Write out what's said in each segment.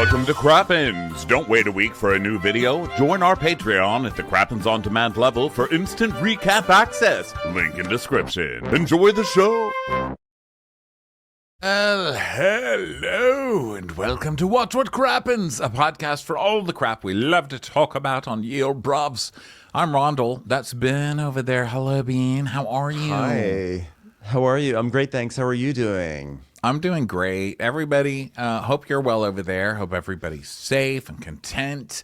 Welcome to Crappens. Don't wait a week for a new video. Join our Patreon at the Crappens On Demand level for instant recap access. Link in description. Enjoy the show. Hello, and welcome to Watch What Crappens, a podcast for all the crap we love to talk about on Yale Bruvs. I'm Rondell. That's Ben over there. Hello, Bean. How are you? Hi. How are you? I'm great, thanks. How are you doing? I'm doing great. Everybody, hope you're well over there. Hope everybody's safe and content.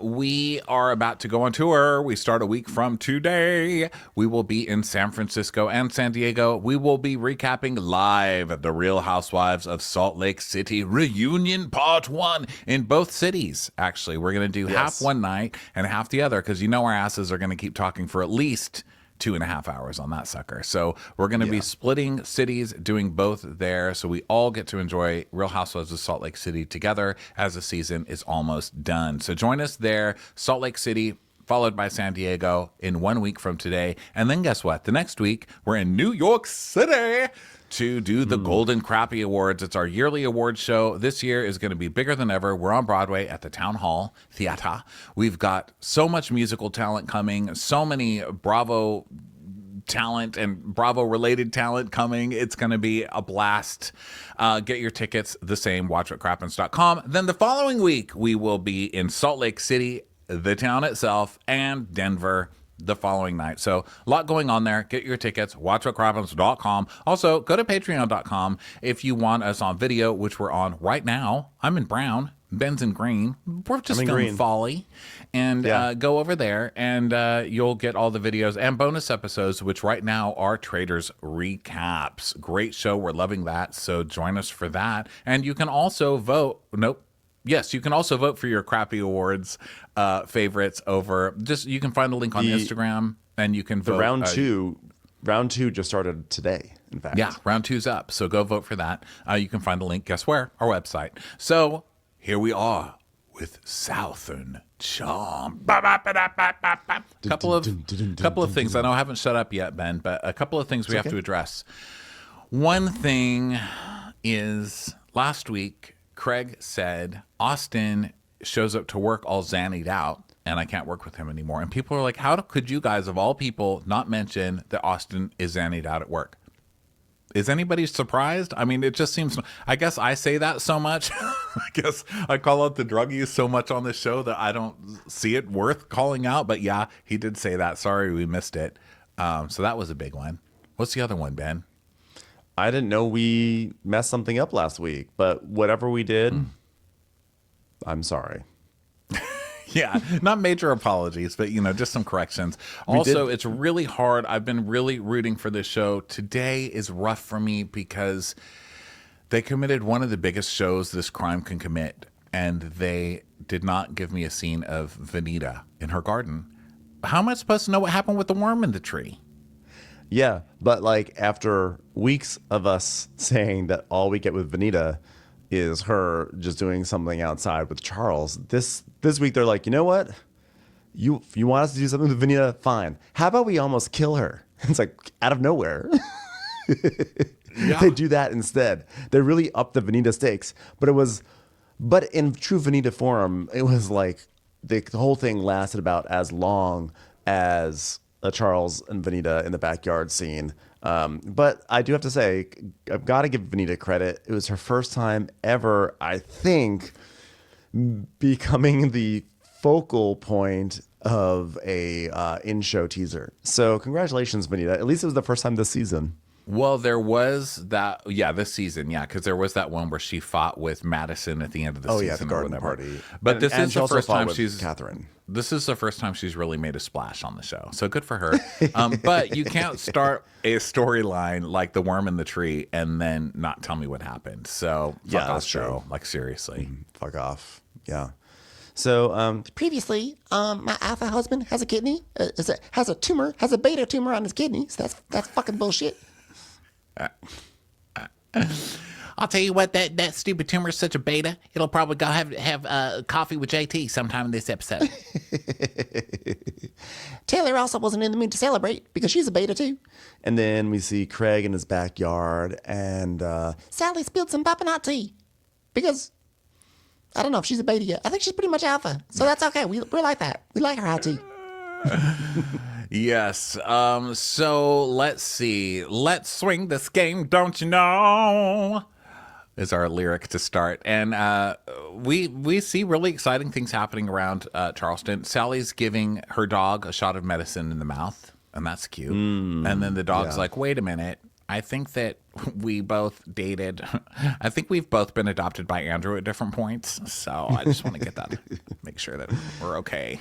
We are about to go on tour. We start a week from today. We will be in San Francisco and San Diego. We will be recapping live at the Real Housewives of Salt Lake City Reunion Part 1 in both cities, actually. We're going to do half one night and half the other because you know our asses are going to keep talking for at least 2.5 hours on that sucker. So we're going to be splitting cities, doing both there. So we all get to enjoy Real Housewives of Salt Lake City together as the season is almost done. So join us there, Salt Lake City, followed by San Diego in 1 week from today. And then guess what? The next week, we're in New York City to do the Golden Crappie Awards. It's our yearly award show. This year is going to be bigger than ever. We're on Broadway at the Town Hall Theater. We've got so much musical talent coming, so many Bravo talent and Bravo related talent coming. It's going to be a blast. Get your tickets the same, watchwhatcrappens.com. Then the following week, we will be in Salt Lake City, the town itself, and Denver the following night. So a lot going on there. Get your tickets, watchwhatcrappens.com. Also, go to patreon.com if you want us on video, which we're on right now. I'm in brown. Ben's in green. We're just filming Folly. And go over there and you'll get all the videos and bonus episodes, which right now are Traders Recaps. Great show. We're loving that. So join us for that. And you can also vote. Yes, you can also vote for your crappy awards favorites over. You can find a link on Instagram and you can vote. Round two just started today, in fact. Yeah, round 2's up. So go vote for that. You can find a link, guess where? Our website. So here we are with Southern Charm. Couple of things. I know I haven't shut up yet, Ben, but a couple of things we have to address. One thing is last week, Craig said Austin shows up to work all zannied out and I can't work with him anymore. And people are like, how could you guys, of all people, not mention that Austin is zannied out at work? Is anybody surprised? I mean, it just seems, I guess I say that so much. I guess I call out the druggies so much on this show that I don't see it worth calling out. But yeah, he did say that. Sorry, we missed it. So that was a big one. What's the other one, Ben? I didn't know we messed something up last week, but whatever we did, I'm sorry. Yeah, not major apologies, but, just some corrections. Also, it's really hard. I've been really rooting for this show. Today is rough for me because they committed one of the biggest shows this crime can commit, and they did not give me a scene of Vanita in her garden. How am I supposed to know what happened with the worm in the tree? Yeah, but after weeks of us saying that all we get with Vanita is her just doing something outside with Charles, this week they're like, you know what? You want us to do something with Vanita? Fine. How about we almost kill her? It's like out of nowhere. They do that instead. They really up the Vanita stakes. But in true Vanita form, it was like the whole thing lasted about as long as a Charles and Vanita in the backyard scene. But I do have to say, I've got to give Vanita credit. It was her first time ever, I think, becoming the focal point of a in-show teaser. So congratulations, Vanita. At least it was the first time this season. Well, there was that, this season, because there was that one where she fought with Madison at the end of the season. Oh, yeah, the garden party. But this is the first time Catherine. This is the first time she's really made a splash on the show. So good for her. But you can't start a storyline like the worm in the tree and then not tell me what happened. So fuck off, show. Like, seriously. Fuck off. Yeah. So previously, my alpha husband has a kidney, has a tumor, has a beta tumor on his kidney. So that's fucking bullshit. I'll tell you what, that stupid tumor is such a beta. It'll probably go have coffee with JT sometime in this episode. Taylor also wasn't in the mood to celebrate because she's a beta too. And then we see Craig in his backyard and Sally spilled some papanat tea because I don't know if she's a beta yet. I think she's pretty much alpha. So that's okay. We're like that. We like her high tea. Yes. So let's see. Let's swing this game, don't you know? Is our lyric to start. And we see really exciting things happening around Charleston. Sally's giving her dog a shot of medicine in the mouth, and that's cute. And then the dog's like, wait a minute. I think that we both dated. I think we've both been adopted by Andrew at different points. So I just want to get that, make sure that we're okay.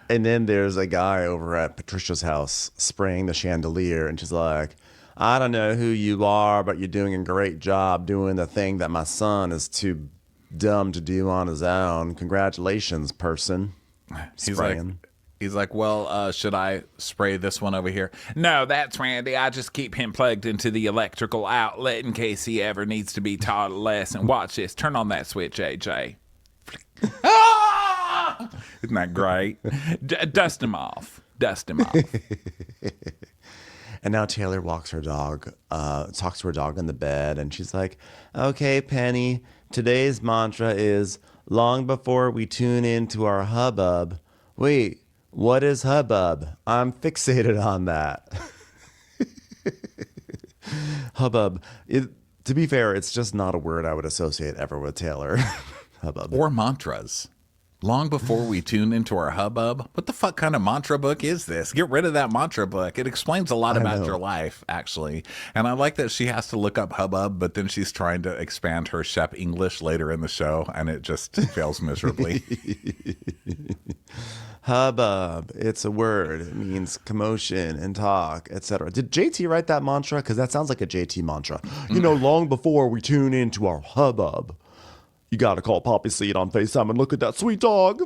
And then there's a guy over at Patricia's house spraying the chandelier, and she's like, I don't know who you are, but you're doing a great job doing the thing that my son is too dumb to do on his own. Congratulations, person. He's like, well, should I spray this one over here? No, that's Randy. I just keep him plugged into the electrical outlet in case he ever needs to be taught a lesson. Watch this. Turn on that switch, AJ. Ah! Isn't that great? Dust him off. Dust him off. And now Taylor walks her dog, talks to her dog in the bed, and she's like, okay, Penny, today's mantra is, long before we tune into our hubbub. Wait, what is hubbub? I'm fixated on that. Hubbub. To be fair, it's just not a word I would associate ever with Taylor. Hubbub. Or mantras. Long before we tune into our hubbub. What the fuck kind of mantra book is this? Get rid of that mantra book. It explains a lot about your life, actually. And I like that she has to look up hubbub, but then she's trying to expand her Shep English later in the show, and it just fails miserably. Hubbub. It's a word. It means commotion and talk, etc. Did JT write that mantra? Because that sounds like a JT mantra. You know, long before we tune into our hubbub. You got to call Poppy Seed on FaceTime and look at that sweet dog.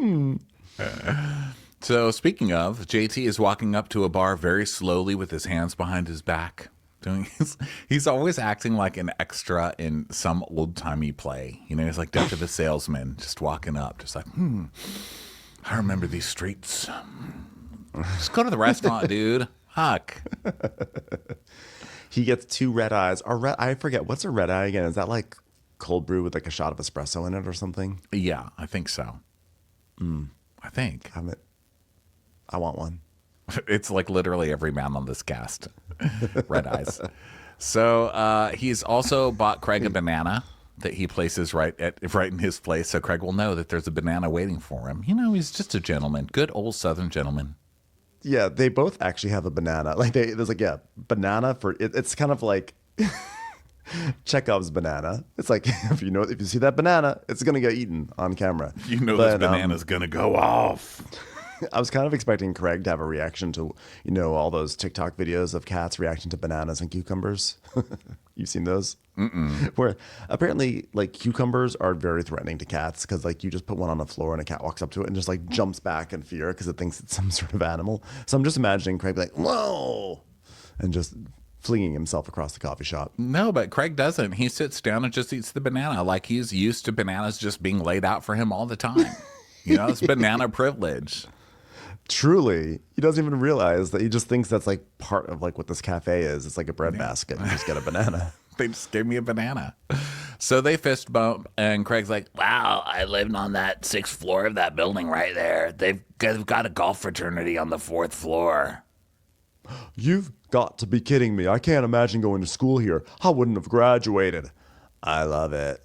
So speaking of, JT is walking up to a bar very slowly with his hands behind his back. He's always acting like an extra in some old-timey play. You know, he's like Death of a Salesman, just walking up, just like, I remember these streets. Just go to the restaurant, dude. Fuck. He gets 2 red eyes. I forget, what's a red eye again? Is that like cold brew with like a shot of espresso in it or something? Yeah, I think so. I think. I want one. It's like literally every man on this cast. Red eyes. So he's also bought Craig a banana that he places right in his place, so Craig will know that there's a banana waiting for him. You know, he's just a gentleman. Good old Southern gentleman. Yeah, they both actually have a banana. Like there's like, banana for it, it's kind of like Chekhov's banana. It's like if you see that banana, it's gonna get eaten on camera. You know, this banana's gonna go off. I was kind of expecting Craig to have a reaction to, all those TikTok videos of cats reacting to bananas and cucumbers. You've seen those? Mm-mm. Where apparently, like, cucumbers are very threatening to cats because, like, you just put one on the floor and a cat walks up to it and just, like, jumps back in fear because it thinks it's some sort of animal. So I'm just imagining Craig like, whoa, and just flinging himself across the coffee shop. No, but Craig doesn't. He sits down and just eats the banana like he's used to bananas just being laid out for him all the time. It's banana privilege. Truly, he doesn't even realize that he just thinks that's like part of like what this cafe is. It's like a bread basket. You just get a banana. They just gave me a banana. So they fist bump, and Craig's like, wow, I lived on that 6th floor of that building right there. They've got a golf fraternity on the 4th floor. You've got to be kidding me. I can't imagine going to school here. I wouldn't have graduated. I love it.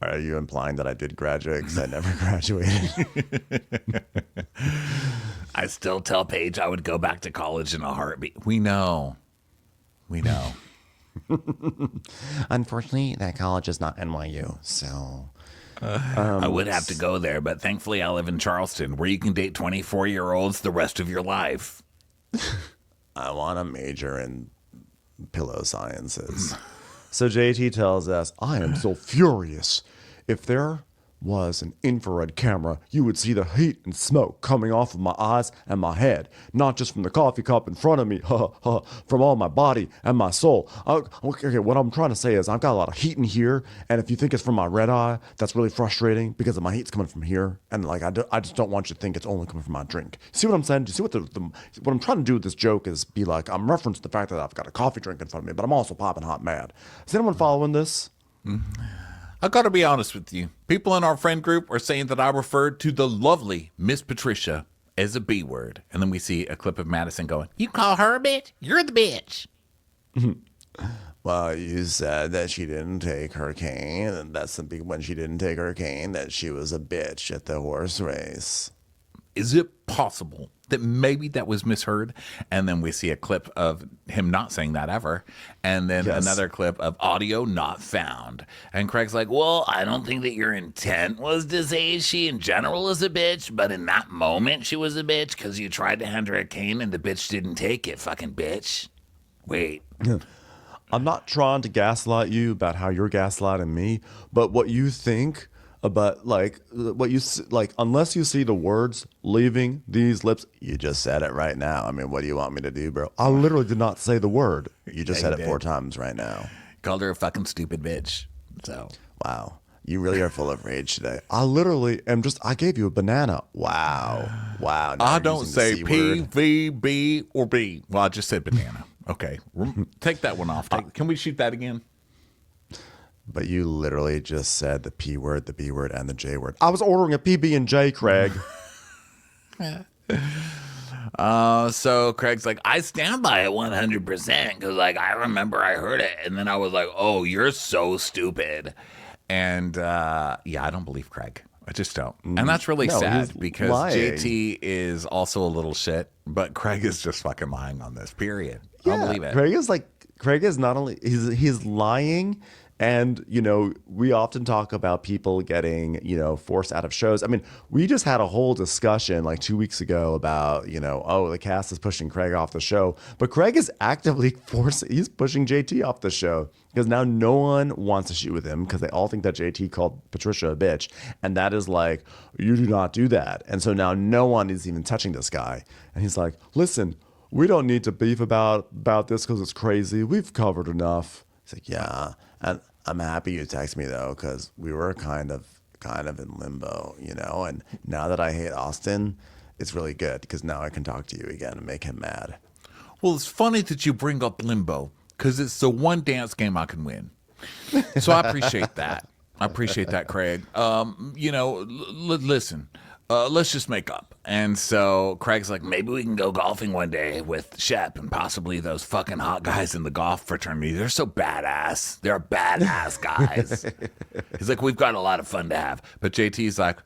Are you implying that I did graduate because I never graduated? I still tell Paige I would go back to college in a heartbeat. We know. Unfortunately, that college is not NYU, so... I would have to go there, but thankfully I live in Charleston, where you can date 24-year-olds the rest of your life. I want to major in pillow sciences. So JT tells us, I am so furious. If there was an infrared camera, you would see the heat and smoke coming off of my eyes and my head, not just from the coffee cup in front of me, from all my body and my soul. Okay, what I'm trying to say is I've got a lot of heat in here, and if you think it's from my red eye, that's really frustrating because my heat's coming from here, and like I just don't want you to think it's only coming from my drink. See what I'm saying? Do you see what what I'm trying to do with this joke is be like, I'm referencing the fact that I've got a coffee drink in front of me, but I'm also popping hot mad. Is anyone following this? I gotta be honest with you. People in our friend group are saying that I referred to the lovely Miss Patricia as a B word. And then we see a clip of Madison going, You call her a bitch? You're the bitch. Well, you said that she didn't take her cane, and that's the big when she didn't take her cane, that she was a bitch at the horse race. is it possible that maybe that was misheard? And then we see a clip of him not saying that ever. And then Yes. another clip of audio not found. And Craig's like, well, I don't think that your intent was to say she in general is a bitch, but in that moment she was a bitch because you tried to hand her a cane and the bitch didn't take it, fucking bitch. Wait. I'm not trying to gaslight you about how you're gaslighting me, but what you think about, like, what you like, unless you see the words leaving these lips, you just said it right now. I mean, what do you want me to do, bro? I literally did not say the word. You just Yeah, said you it 4 did. times right now. Called her a fucking stupid bitch. So Wow. You really are full of rage today. I literally am just, I gave you a banana. Wow. Wow. Now I you're don't using the say C P, word. V, B, or B. Well, I just said banana. Okay. Take that one off. Can we shoot that again? But you literally just said the P word, the B word, and the J word. I was ordering a PB&J, Craig. So Craig's like, I stand by it 100% because, like, I remember I heard it. And then I was like, oh, you're so stupid. And yeah, I don't believe Craig. I just don't. And that's really No, sad he's because lying. JT is also a little shit, but Craig is just fucking lying on this, period. I don't believe it. Craig is not only he's lying, and you know, we often talk about people getting, you know, forced out of shows. I mean, we just had a whole discussion like 2 weeks ago about, you know, oh, the cast is pushing Craig off the show, but Craig is actively he's pushing JT off the show because now no one wants to shoot with him because they all think that JT called Patricia a bitch, and that is like, you do not do that. And so now no one is even touching this guy, and he's like, listen, we don't need to beef about this because it's crazy. We've covered enough. He's like, yeah. And I'm happy you text me, though, because we were kind of in limbo, you know? And now that I hate Austin, it's really good because now I can talk to you again and make him mad. Well, it's funny that you bring up limbo because it's the one dance game I can win. So I appreciate that. I appreciate that, Craig. You know, listen, let's just make up. And so Craig's like, maybe we can go golfing one day with Shep and possibly those fucking hot guys in the golf fraternity. They're so badass. They're badass guys. He's like, we've got a lot of fun to have. But JT's like,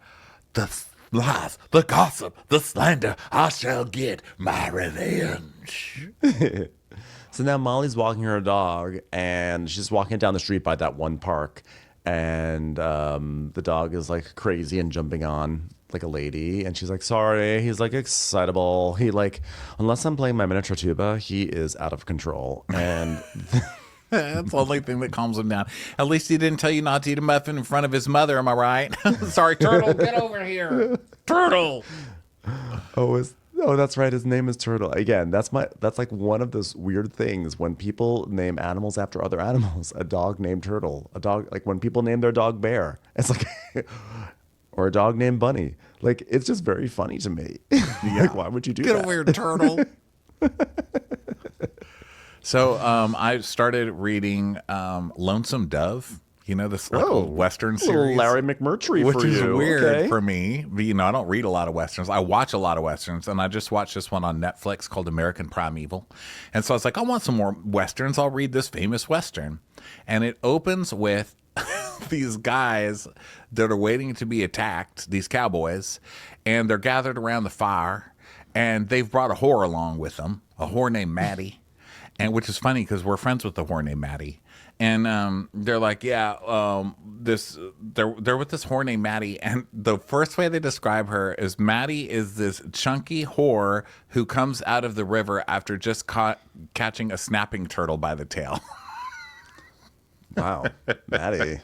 the lies, the gossip, the slander, I shall get my revenge. So now Molly's walking her dog, and she's walking down the street by that one park, and the dog is like crazy and jumping on like a lady, and she's like, sorry. He's like excitable. He like, unless I'm playing my miniature tuba, he is out of control. And That's the only thing that calms him down. At least he didn't tell you not to eat a muffin in front of his mother, am I right? Sorry, Turtle, get over here. Turtle. oh, that's right. His name is Turtle. Again, that's like one of those weird things when people name animals after other animals. A dog named Turtle. A dog, like when people name their dog Bear. It's like, or a dog named Bunny. Like, it's just very funny to me. Like, why would you do Get that? over here, Turtle. So I started reading Lonesome Dove. You know, this like old Western Little series. Larry McMurtry Which for is you. weird Okay. for me. But, you know, I don't read a lot of Westerns. I watch a lot of Westerns, and I just watched this one on Netflix called American Primeval. And so I was like, I want some more Westerns. I'll read this famous Western. And it opens with these guys that are waiting to be attacked, these cowboys, and they're gathered around the fire, and they've brought a whore along with them, a whore named Maddie. And which is funny because we're friends with the whore named Maddie. And they're like, yeah, they're with this whore named Maddie. And the first way they describe her is Maddie is this chunky whore who comes out of the river after just catching a snapping turtle by the tail. Wow. Maddie.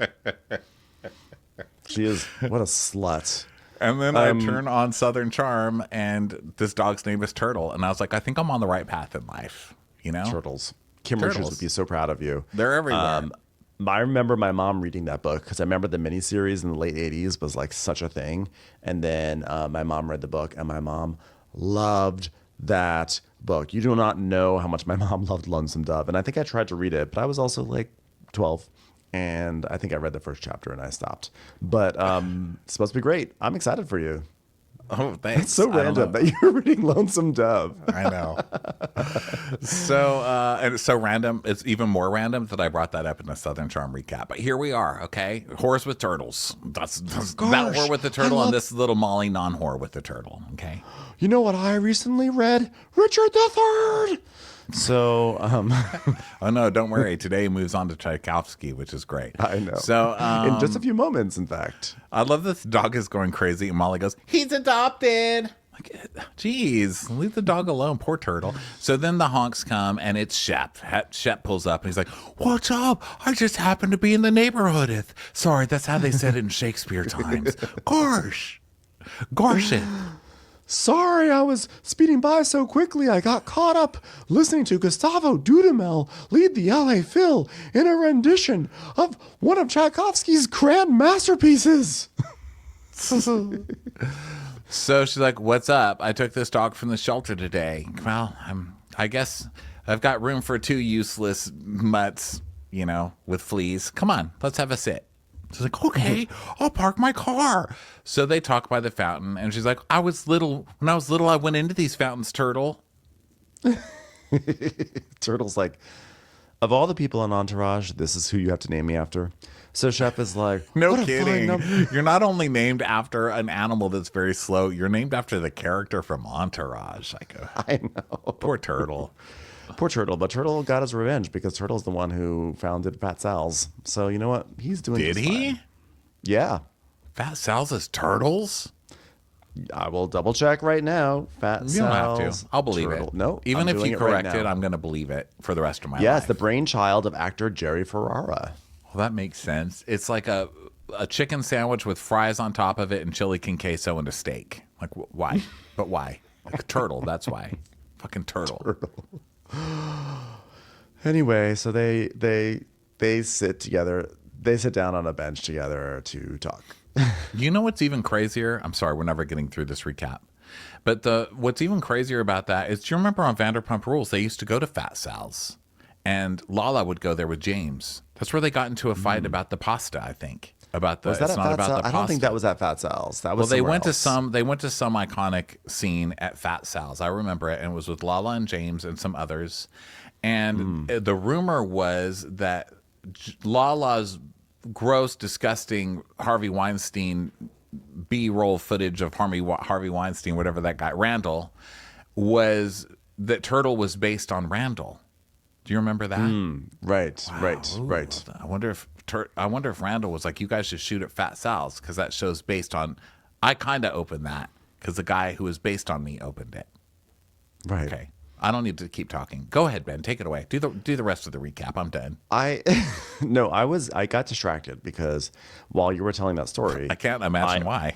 She is, what a slut. And then I turn on Southern Charm, and this dog's name is Turtle. And I was like, I think I'm on the right path in life, you know? Turtles. Kim Richards Turtles. would be so proud of you. They're everywhere. I remember my mom reading that book because I remember the miniseries in the late 80s was like such a thing. And then my mom read the book, and my mom loved that book. You do not know how much my mom loved Lonesome Dove. And I think I tried to read it, but I was also like 12. and I think I read the first chapter and I stopped. But it's supposed to be great. I'm excited for you. Oh, thanks. It's so random that you're reading Lonesome Dove. I know. And it's so random. It's even more random that I brought that up in the Southern Charm recap. But here we are, okay? Whores with turtles. That's that whore with the turtle and this little Molly non-whore with the turtle, okay? You know what I recently read? Richard III. So, Oh, no, don't worry. Today he moves on to Tchaikovsky, which is great. I know. So, in just a few moments, in fact. I love this dog is going crazy, and Molly goes, he's adopted. Like, geez, leave the dog alone, poor turtle. So then the honks come, and it's Shep. Shep pulls up, and he's like, what's up? I just happened to be in the neighborhood. Sorry, that's how they said it in Shakespeare times. Gosh. It. Sorry, I was speeding by so quickly I got caught up listening to Gustavo Dudamel lead the LA Phil in a rendition of one of Tchaikovsky's grand masterpieces. So she's like, what's up? I took this dog from the shelter today. Well, I guess I've got room for 2 useless mutts, with fleas. Come on, let's have a sit. She's like, okay, I'll park my car. So they talk by the fountain, and she's like, when I was little, I went into these fountains, Turtle. Turtle's like, of all the people in Entourage, this is who you have to name me after. So Shep is like, no what a kidding. fine number. You're not only named after an animal that's very slow, you're named after the character from Entourage. I know. Poor Turtle. Poor Turtle, but Turtle got his revenge because Turtle's the one who founded Fat Sal's. So you know what? He's doing Did just he? fine. Yeah. Fat Sal's is Turtles? I will double check right now. Fat Sal's. You don't have to. I'll believe Turtle. it. No. Even I'm if doing you it right correct it, now. I'm going to believe it for the rest of my Yeah, life. it's the brainchild of actor Jerry Ferrara. Well, that makes sense. It's like a chicken sandwich with fries on top of it and chili con queso and a steak. Like, why? But why? Like a turtle, that's why. Fucking turtle. Anyway, so they sit together. They sit down on a bench together to talk. You know what's even crazier? I'm sorry, we're never getting through this recap. But what's even crazier about that is, do you remember on Vanderpump Rules, they used to go to Fat Sal's, and Lala would go there with James. That's where they got into a fight about the pasta, I think. About the Was that it's at not Fat about Sal? the pasta. I don't think that was at Fat Sal's. That was Well, they somewhere went else. to some iconic scene at Fat Sal's. I remember it, and it was with Lala and James and some others. And the rumor was that Lala's gross, disgusting Harvey Weinstein B-roll footage of Harvey Weinstein, whatever that guy, Randall, was that Turtle was based on Randall. Do you remember that? Right. I wonder if Randall was like, you guys should shoot at Fat Sal's because that show's based on. I kind of opened that because the guy who was based on me opened it. Right. Okay, I don't need to keep talking. Go ahead, Ben. Take it away. Do the rest of the recap. I'm done. I got distracted because while you were telling that story, I can't imagine why.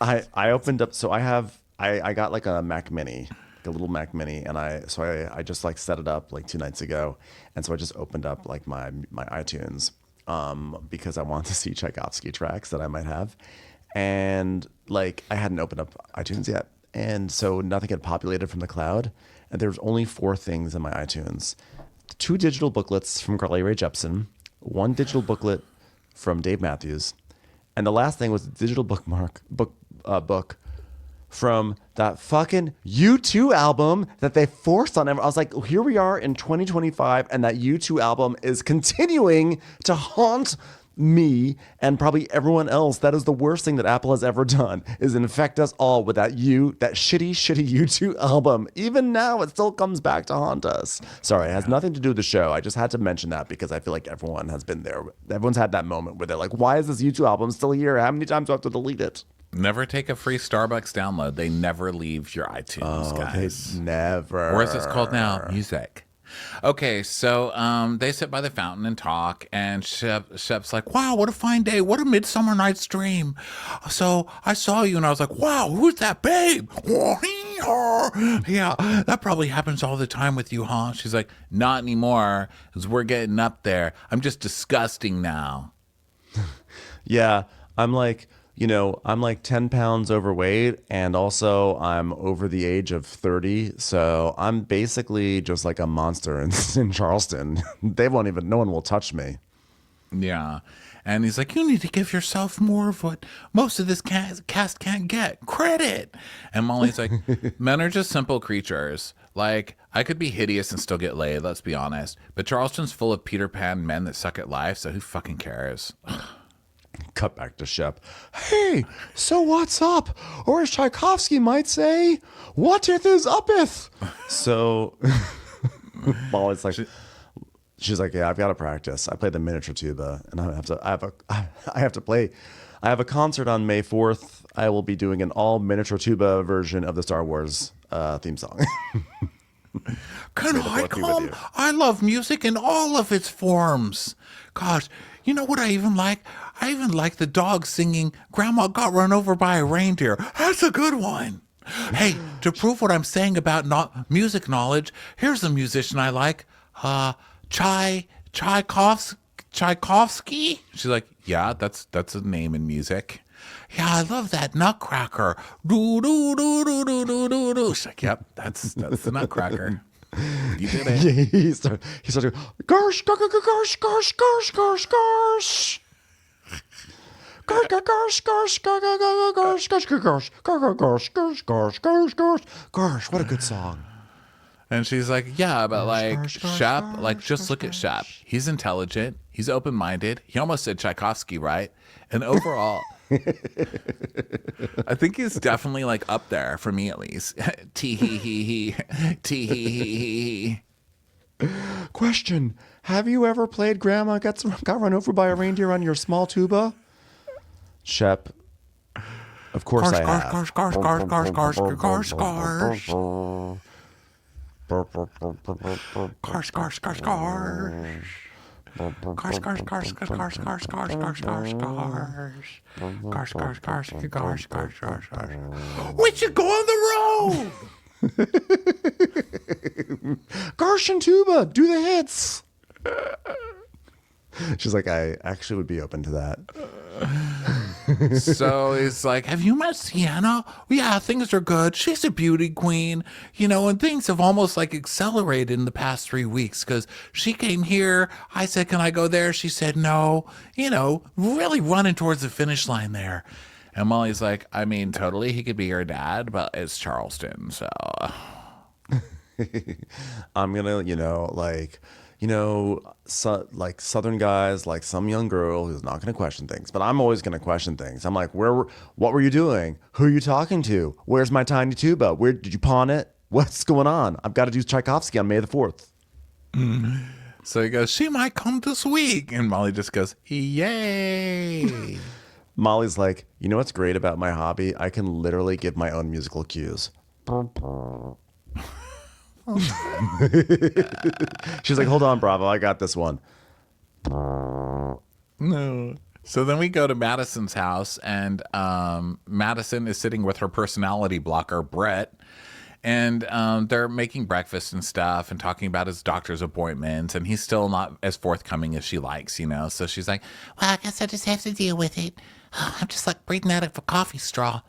I opened up. So I got like a Mac Mini, like a little Mac Mini, and I just like set it up like 2 nights ago, and so I just opened up like my iTunes because I wanted to see Tchaikovsky tracks that I might have, and like I hadn't opened up iTunes yet, and so nothing had populated from the cloud, and there was only 4 things in my iTunes: 2 digital booklets from Carly Rae Jepsen, 1 digital booklet from Dave Matthews, and the last thing was a digital book from that fucking U2 album that they forced on everyone. I was like, here we are in 2025, and that U2 album is continuing to haunt me and probably everyone else. That is the worst thing that Apple has ever done, is infect us all with that shitty U2 album. Even now, it still comes back to haunt us. Sorry, it has nothing to do with the show. I just had to mention that because I feel like everyone has been there. Everyone's had that moment where they're like, why is this U2 album still here? How many times do I have to delete it? Never take a free Starbucks download. They never leave your iTunes, guys. They never. Or as it's called now, music. Okay, so they sit by the fountain and talk, and Shep's like, wow, what a fine day. What a Midsummer Night's Dream. So I saw you, and I was like, wow, who's that babe? Yeah, that probably happens all the time with you, huh? She's like, not anymore, because we're getting up there. I'm just disgusting now. Yeah, I'm like 10 pounds overweight, and also I'm over the age of 30. So I'm basically just like a monster in Charleston. No one will touch me. Yeah. And he's like, you need to give yourself more of what most of this cast can't get, credit. And Molly's like, men are just simple creatures. Like, I could be hideous and still get laid, let's be honest. But Charleston's full of Peter Pan men that suck at life, so who fucking cares? Cut back to Shep. Hey, so what's up? Or as Tchaikovsky might say, whateth is uppeth? So Molly's like, she's like, yeah, I've got to practice. I play the miniature tuba, and I have a concert on May 4th. I will be doing an all miniature tuba version of the Star Wars theme song. Can I come? I love music in all of its forms. Gosh, you know what I even like? I even like the dog singing Grandma Got Run Over by a Reindeer. That's a good one. Hey, to prove what I'm saying about music knowledge, here's a musician I like. Tchaikovsky? She's like, yeah, that's a name in music. Yeah, I love that Nutcracker. Do do do do do do do do. She's like, yep, that's the Nutcracker. You did it. Yeah, he started gosh, gosh, gosh, gosh, gosh, gosh, gosh. Gosh, gosh, gosh, gosh, gosh, gosh, gosh, gosh, gosh, gosh, gosh, gosh, what a good song. And she's like, yeah, but like Shep, like just look at Shep. He's intelligent. He's open-minded. He almost said Tchaikovsky, right? And overall, I think he's definitely like up there for me at least. Tee hee hee hee. Tee hee hee hee hee. Question: have you ever played Grandma got run over by a reindeer on your small tuba? Shep, of course I have. Gosh, gosh, gosh, gosh, gosh, gosh, gosh, gosh. Gosh, gosh, gosh, gosh. Gosh, gosh, gosh, gosh, gosh, gosh, gosh, gosh, gosh, gosh. Gosh, gosh, gosh, gosh, gosh, gosh, gosh. We should go on the road. Gosh and tuba, do the hits. She's like, I actually would be open to that. So it's like, have you met Sienna? Yeah, things are good. She's a beauty queen, you know, and things have almost like accelerated in the past 3 weeks because she came here. I said, can I go there? She said, no, you know, really running towards the finish line there. And Molly's like, I mean, totally, he could be your dad, but it's Charleston, so. I'm gonna, like Southern guys, like some young girl who's not going to question things, but I'm always going to question things. I'm like, what were you doing? Who are you talking to? Where's my tiny tuba? Where did you pawn it? What's going on? I've got to do Tchaikovsky on May the 4th. So he goes, she might come this week. And Molly just goes, yay. Molly's like, you know what's great about my hobby? I can literally give my own musical cues. She's like, hold on, Bravo, I got this one. No. So then we go to Madison's house, and Madison is sitting with her personality blocker, Brett, and they're making breakfast and stuff and talking about his doctor's appointments, and he's still not as forthcoming as she likes, you know. So she's like, Well, I guess I just have to deal with it. I'm just like breathing out of a coffee straw.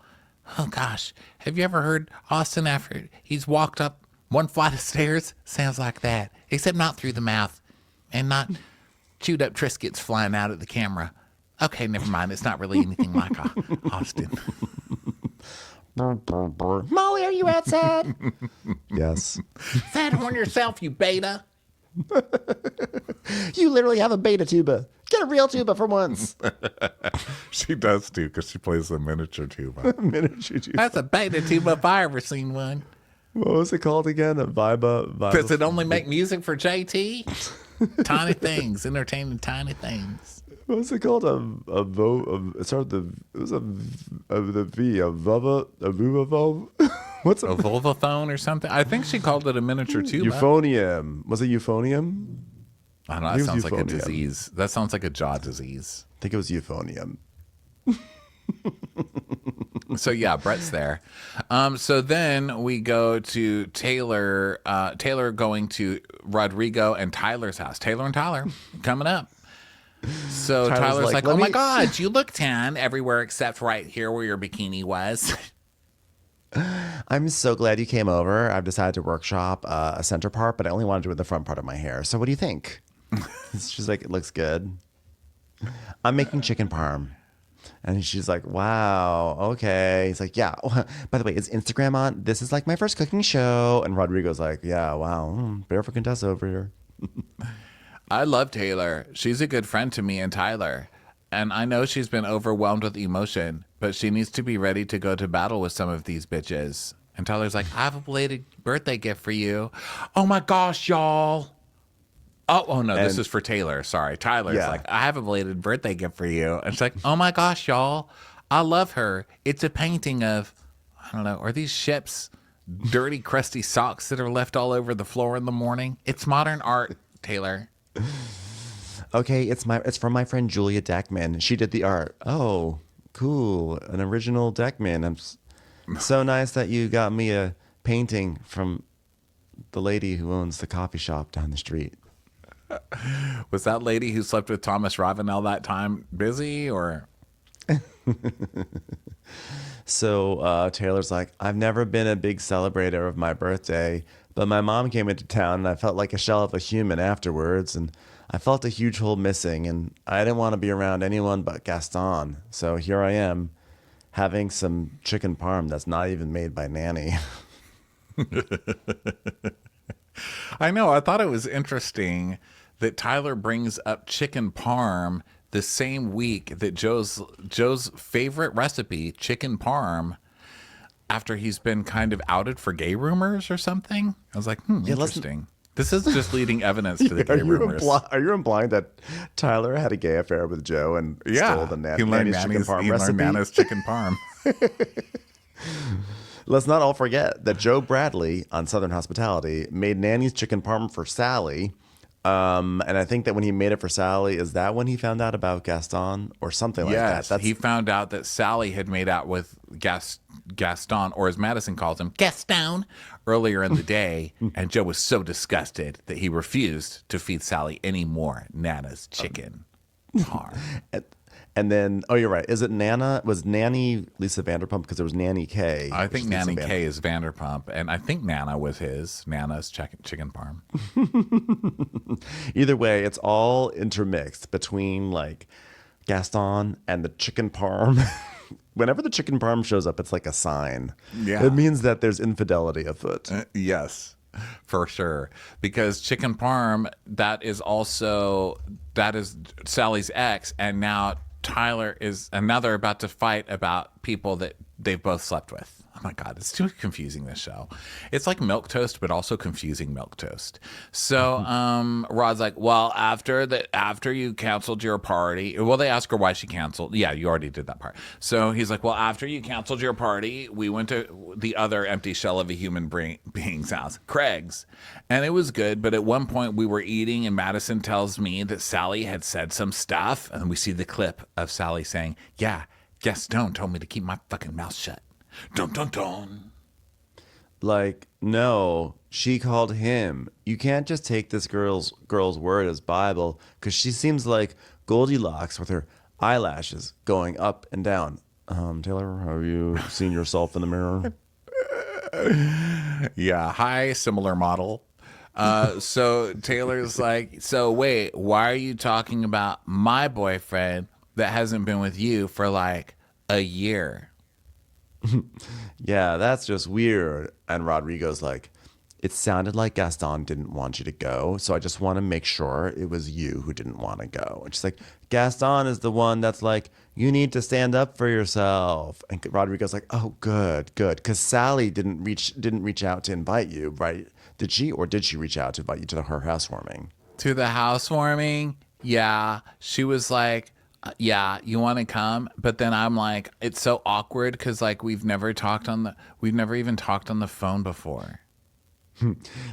oh gosh, have you ever heard Austin after he's walked up one flight of stairs? Sounds like that, except not through the mouth and not chewed up Triscuits flying out at the camera. Okay, never mind. It's not really anything like Austin. Molly, are you outside? Yes. Sad horn yourself, you beta. You literally have a beta tuba. Get a real tuba for once. She does too, because she plays the miniature tuba. Miniature tuba. That's a beta tuba if I ever seen one. What was it called again? A viba. Does it only make music for JT? Tiny things, entertaining tiny things. What was it called? It started it was the V, a vuva. What's A vulvaphone or something? I think she called it a miniature tuba. euphonium? Was it euphonium? I don't know. I That think it sounds was like a euphonium. disease. That sounds like a jaw disease. I think it was euphonium. So yeah, Brett's there. So then we go to Taylor. Taylor going to Rodrigo and Tyler's house. Taylor and Tyler coming up. So Tyler's like, "Let oh my me-" God, you look tan everywhere except right here where your bikini was. I'm so glad you came over. I've decided to workshop a center part, but I only want to do the front part of my hair. So what do you think? She's like, it looks good. I'm making chicken parm. And she's like, wow, okay. He's like, yeah. By the way, is Instagram on? This is like my first cooking show. And Rodrigo's like, yeah, wow. Barefoot Contessa over here. I love Taylor. She's a good friend to me and Tyler. And I know she's been overwhelmed with emotion, but she needs to be ready to go to battle with some of these bitches. And Tyler's like, I have a belated birthday gift for you. Oh my gosh, y'all. Oh no, this is for Taylor. Sorry. Tyler's like, I have a belated birthday gift for you. And she's like, oh my gosh, y'all. I love her. It's a painting of, I don't know, are these Shep's dirty, crusty socks that are left all over the floor in the morning? It's modern art, Taylor. Okay, it's from my friend Julia Deckman. She did the art. Oh, cool. An original Deckman. So nice that you got me a painting from the lady who owns the coffee shop down the street. Was that lady who slept with Thomas Ravenel that time busy or? So Taylor's like, I've never been a big celebrator of my birthday, but my mom came into town and I felt like a shell of a human afterwards. And I felt a huge hole missing and I didn't want to be around anyone but Gaston. So here I am having some chicken parm that's not even made by Nanny. I know. I thought it was interesting that Tyler brings up chicken parm the same week that Joe's favorite recipe, chicken parm, after he's been kind of outed for gay rumors or something. I was like, interesting. This is just leading evidence to the gay rumors. Are you implying that Tyler had a gay affair with Joe and stole the Nanny's chicken parm recipe? He learned Nana's chicken parm. Let's not all forget that Joe Bradley on Southern Hospitality made Nanny's chicken parm for Sally. And I think that when he made it for Sally, is that when he found out about Gaston or something like that? Yes, he found out that Sally had made out with Gaston, or as Madison calls him, Gaston, earlier in the day. And Joe was so disgusted that he refused to feed Sally any more Nana's chicken parm. And then, oh, you're right. Is it Nana? Was Nanny Lisa Vanderpump? Because there was Nanny K. I think Nanny K is Vanderpump. And I think Nana was Nana's chicken parm. Either way, it's all intermixed between like Gaston and the chicken parm. Whenever the chicken parm shows up, it's like a sign. Yeah. It means that there's infidelity afoot. Yes, for sure. Because chicken parm, that is Sally's ex. And now now they're about to fight about people that they've both slept with. Oh my God, it's too confusing, this show. It's like milquetoast, but also confusing milquetoast. So Rod's like, well, after you canceled your party, well, they ask her why she canceled. Yeah, you already did that part. So he's like, well, after you canceled your party, we went to the other empty shell of a human being's house, Craig's. And it was good, but at one point we were eating and Madison tells me that Sally had said some stuff. And we see the clip of Sally saying, yeah, Gaston told me to keep my fucking mouth shut. Dun, dun, dun. Like, no, she called him. You can't just take this girl's word as Bible, because she seems like Goldilocks with her eyelashes going up and down. Taylor, have you seen yourself in the mirror? Yeah, hi, similar model. So Taylor's like, so wait, why are you talking about my boyfriend that hasn't been with you for like a year? Yeah, that's just weird. And Rodrigo's like, it sounded like Gaston didn't want you to go, so I just want to make sure it was you who didn't want to go. And she's like, Gaston is the one that's like, you need to stand up for yourself. And Rodrigo's like, oh, good, because Sally didn't reach out to invite you, right? Did she, or did she reach out to invite you to her housewarming? To the housewarming? Yeah, she was like, yeah, you want to come? But then I'm like, it's so awkward because like we've never even talked on the phone before.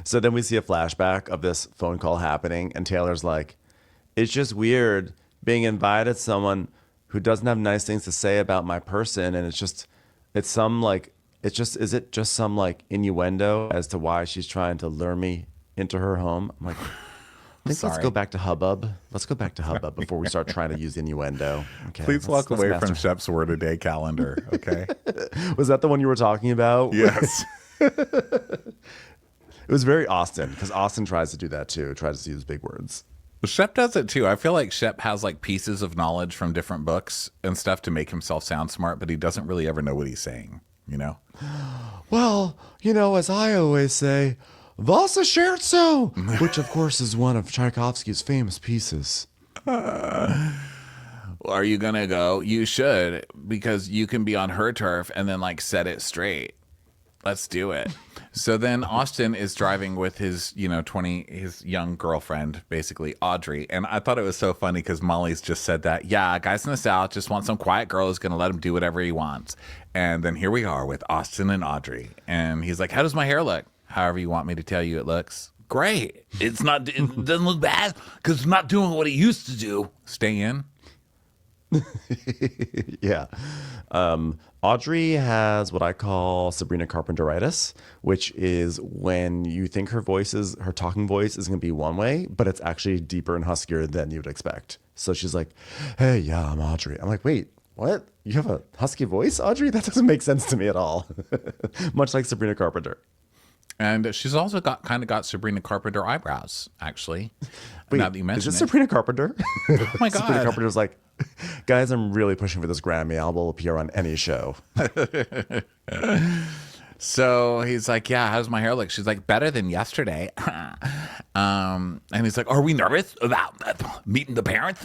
So then we see a flashback of this phone call happening, and Taylor's like, it's just weird being invited to someone who doesn't have nice things to say about my person, and is it just some like innuendo as to why she's trying to lure me into her home? I'm like, let's go back to hubbub. Let's go back to hubbub before we start trying to use innuendo. Okay, Please walk away from Shep's word a day calendar, okay? Was that the one you were talking about? Yes. It was very Austin, because Austin tries to do that too, tries to use big words. Shep does it too. I feel like Shep has like pieces of knowledge from different books and stuff to make himself sound smart, but he doesn't really ever know what he's saying, you know? Well, as I always say, was a scherzo, which of course is one of Tchaikovsky's famous pieces. Are you going to go? You should, because you can be on her turf and then like set it straight. Let's do it. So then Austin is driving with his, his young girlfriend, basically Audrey. And I thought it was so funny because Molly's just said that, yeah, guys in the South just want some quiet girl who's going to let him do whatever he wants. And then here we are with Austin and Audrey. And he's like, how does my hair look? However you want me to tell you it looks. Great. It doesn't look bad because it's not doing what it used to do. Stay in. Yeah. Audrey has what I call Sabrina Carpenteritis, which is when you think her talking voice is going to be one way, but it's actually deeper and huskier than you'd expect. So she's like, hey, yeah, I'm Audrey. I'm like, wait, what? You have a husky voice, Audrey? That doesn't make sense to me at all. Much like Sabrina Carpenter. And she's also got Sabrina Carpenter eyebrows, actually. Wait, now that you mention is it. this Sabrina Carpenter? Oh my God. Sabrina Carpenter's like, guys, I'm really pushing for this Grammy. I will appear on any show. So he's like, yeah, how's my hair look? She's like, better than yesterday. And he's like, are we nervous about meeting the parents?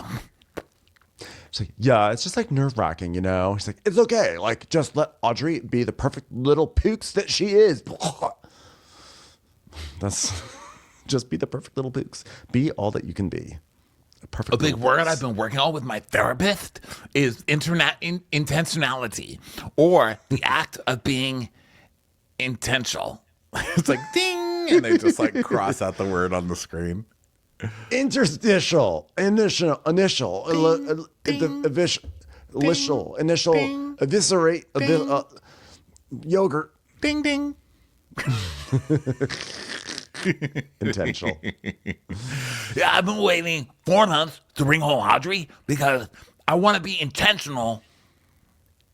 She's like, yeah, it's just like nerve wracking, She's like, it's okay. Like, just let Audrey be the perfect little pooks that she is. That's just be the perfect little pooks. Be all that you can be. A big word I've been working on with my therapist is intentionality, or the act of being intentional. It's like, ding. And they just like cross out the word on the screen. Interstitial, initial, eviscerate, yogurt. Ding, ding. Intentional. Yeah, I've been waiting 4 months to bring home Audrey because I want to be intentional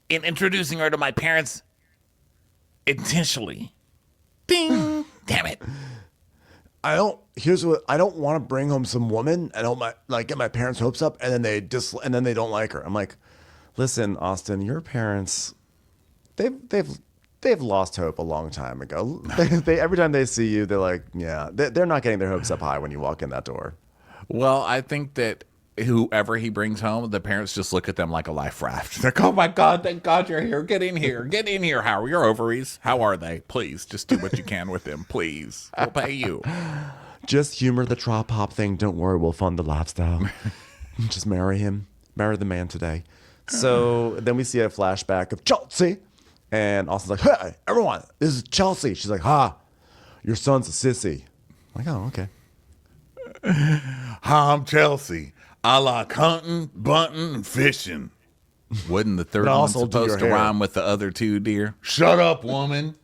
in introducing her to my parents intentionally. Ding! Damn it. I don't want to bring home some woman and get my parents' hopes up and then they don't like her. I'm like, listen, Austin, your parents, they've lost hope a long time ago. They every time they see you, they're like, yeah, they're not getting their hopes up high when you walk in that door. Well, I think that whoever he brings home, the parents just look at them like a life raft. They're like, oh my God, thank God you're here. Get in here. Get in here. How are your ovaries? How are they? Please, just do what you can with them. Please. We'll pay you. Just humor the trop hop thing. Don't worry, we'll fund the lifestyle. Just marry him. Marry the man today. So then we see a flashback of Chelsea. And Austin's like, hey, everyone, this is Chelsea. She's like, your son's a sissy. I'm like, oh, okay. Hi, I'm Chelsea. I like hunting, bunting, and fishing. Wasn't the third But one also do your supposed to hair. rhyme with the other two, dear? Shut up, woman.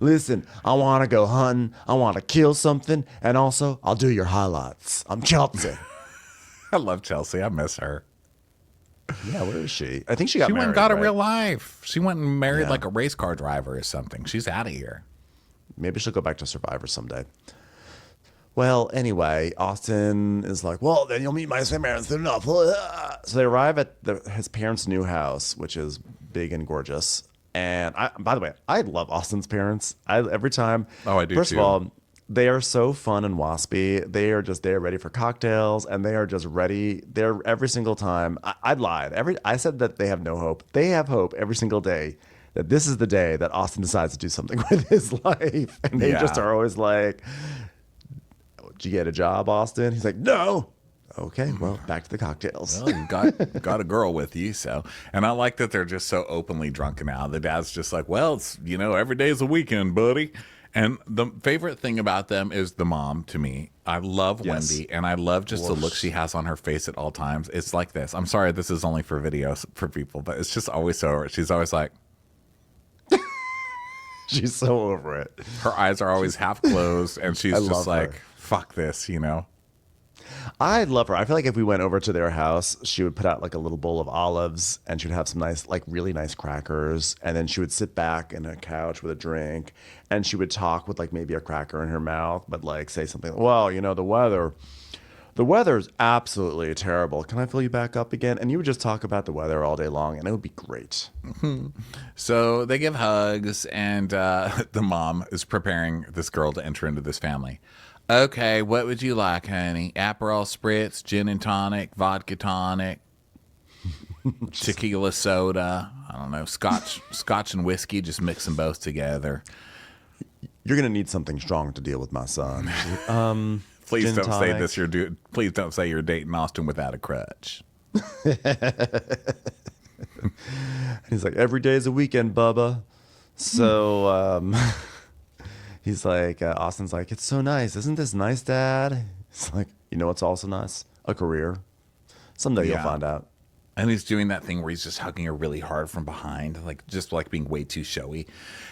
Listen, I want to go hunting. I want to kill something. And also, I'll do your highlights. I'm Chelsea. I love Chelsea. I miss her. Yeah, where is she? I think she got She married. went and got a right? real life. She went and married Yeah. like a race car driver or something. She's out of here. Maybe she'll go back to Survivor someday. Well, anyway, Austin is like, well, then you'll meet my parents soon enough. So they arrive at his parents' new house, which is big and gorgeous. And by the way, I love Austin's parents. Every time. Oh, I do First too. of all, they are so fun and waspy. They are just there ready for cocktails, and they are just ready. They're every single time. I lied. I said that they have no hope. They have hope every single day that this is the day that Austin decides to do something with his life. And they just Yeah. are always like, did you get a job, Austin? He's like, no. Okay, well, back to the cocktails. Well, you got a girl with you, so. And I like that they're just so openly drunk now. The dad's just like, well, it's, every day's a weekend, buddy. And the favorite thing about them is the mom to me. I love Yes. Wendy, and I love just the look she has on her face at all times. It's like this. I'm sorry, this is only for videos for people, but it's just always so. She's always like, She's so over it. her eyes are always half closed, and she's I just love like, her. fuck this, I love her. I feel like if we went over to their house, she would put out like a little bowl of olives and she would have some nice, like really nice crackers. And then she would sit back in a couch with a drink and she would talk with like maybe a cracker in her mouth, but like say something, well, the weather, the weather's absolutely terrible. Can I fill you back up again? And you would just talk about the weather all day long, and it would be great. So they give hugs, and the mom is preparing this girl to enter into this family. Okay, what would you like, honey? Aperol spritz, gin and tonic, vodka tonic, tequila soda. I don't know, scotch and whiskey. Just mix them both together. You're gonna need something strong to deal with my son. Please Gin don't tonic. say this. Please don't say you're dating Austin without a crutch. He's like, every day's a weekend, Bubba. So he's like, Austin's like, it's so nice. Isn't this nice, Dad? It's like, you know what's also nice? A career. Someday you'll Yeah. find out. And he's doing that thing where he's just hugging her really hard from behind, like just like being way too showy.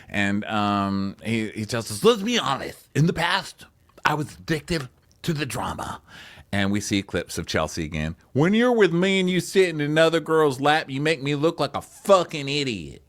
And he tells us, let's be honest. In the past, I was addicted to the drama. And we see clips of Chelsea again. When you're with me and you sit in another girl's lap, you make me look like a fucking idiot.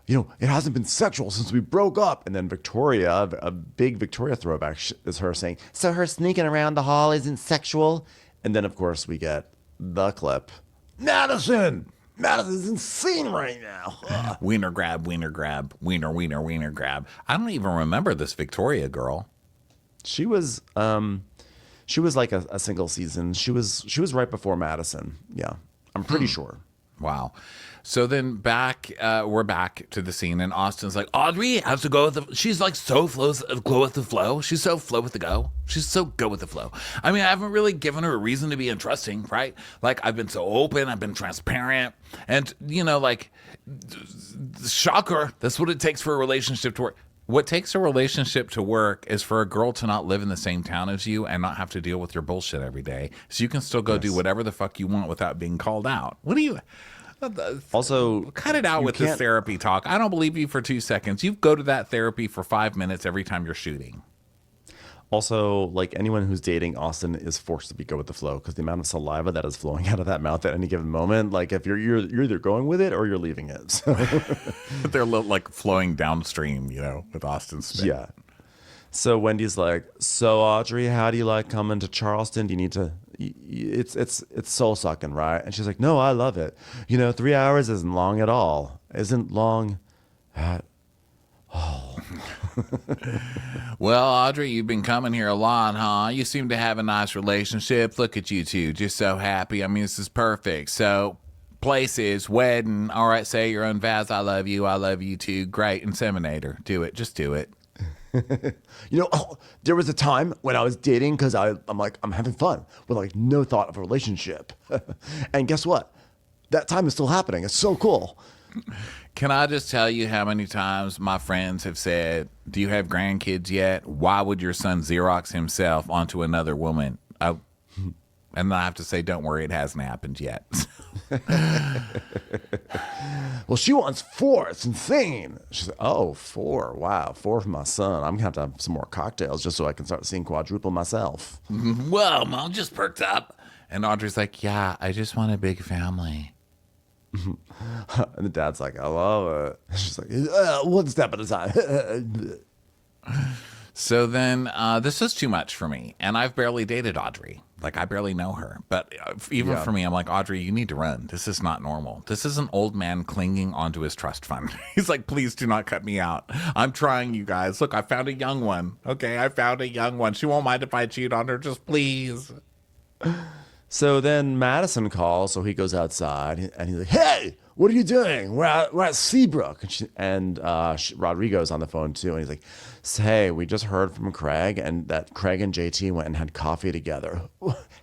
You know, it hasn't been sexual since we broke up. And then Victoria, a big Victoria throwback, is her saying, So her sneaking around the hall isn't sexual? and then of course we get the clip. Madison's insane right now. Wiener grab, wiener grab, wiener, wiener, wiener grab. I don't even remember this Victoria girl. She was like a single season. She was right before Madison. Yeah, I'm pretty sure. Wow. So then we're back to the scene, and Austin's like, Audrey has to go with the. She's like so go with the flow. She's so flow with the go. She's so go with the flow. I mean, I haven't really given her a reason to be entrusting, right? Like I've been so open, I've been transparent, and like, shocker. That's what it takes for a relationship to work. What takes a relationship to work is for a girl to not live in the same town as you and not have to deal with your bullshit every day. So you can still go do whatever the fuck you want without being called out. What do you... Also, cut it out you with this can't- therapy talk. I don't believe you for 2 seconds. You go to that therapy for 5 minutes every time you're shooting. Also, like anyone who's dating Austin is forced to go with the flow because the amount of saliva that is flowing out of that mouth at any given moment. Like if you're either going with it or you're leaving it. So, They're like flowing downstream, with Austin's spit. yeah. So Wendy's like, so Audrey, how do you like coming to Charleston? Do you need to? It's soul sucking, right? And she's like, no, I love it. 3 hours isn't long at all. Isn't long at all. Well, Audrey, you've been coming here a lot, huh? You seem to have a nice relationship. Look at you two, just so happy. I mean, this is perfect. So, places, wedding. All right, say your own vows. I love you too. Great, inseminator. Do it. Just do it. There was a time when I was dating because I'm like, I'm having fun with like no thought of a relationship. And guess what? That time is still happening. It's so cool. Can I just tell you how many times my friends have said, do you have grandkids yet? Why would your son Xerox himself onto another woman? And then I have to say, don't worry, it hasn't happened yet. Well, she wants 4. It's insane. She's like, oh, 4. Wow, 4 for my son. I'm going to have some more cocktails just so I can start seeing quadruple myself. Whoa, Mom just perked up. And Audrey's like, yeah, I just want a big family. And the dad's like, I love it. She's like, one step at a time. So then this is too much for me. And I've barely dated Audrey. Like, I barely know her. But even for me, I'm like, Audrey, you need to run. This is not normal. This is an old man clinging onto his trust fund. He's like, please do not cut me out. I'm trying, you guys. Look, I found a young one. Okay, I found a young one. She won't mind if I cheat on her. Just please. So then Madison calls, so he goes outside, and he's like, hey, what are you doing? We're at Seabrook. And Rodrigo's on the phone, too, and he's like, hey, we just heard from Craig, and that Craig and JT went and had coffee together.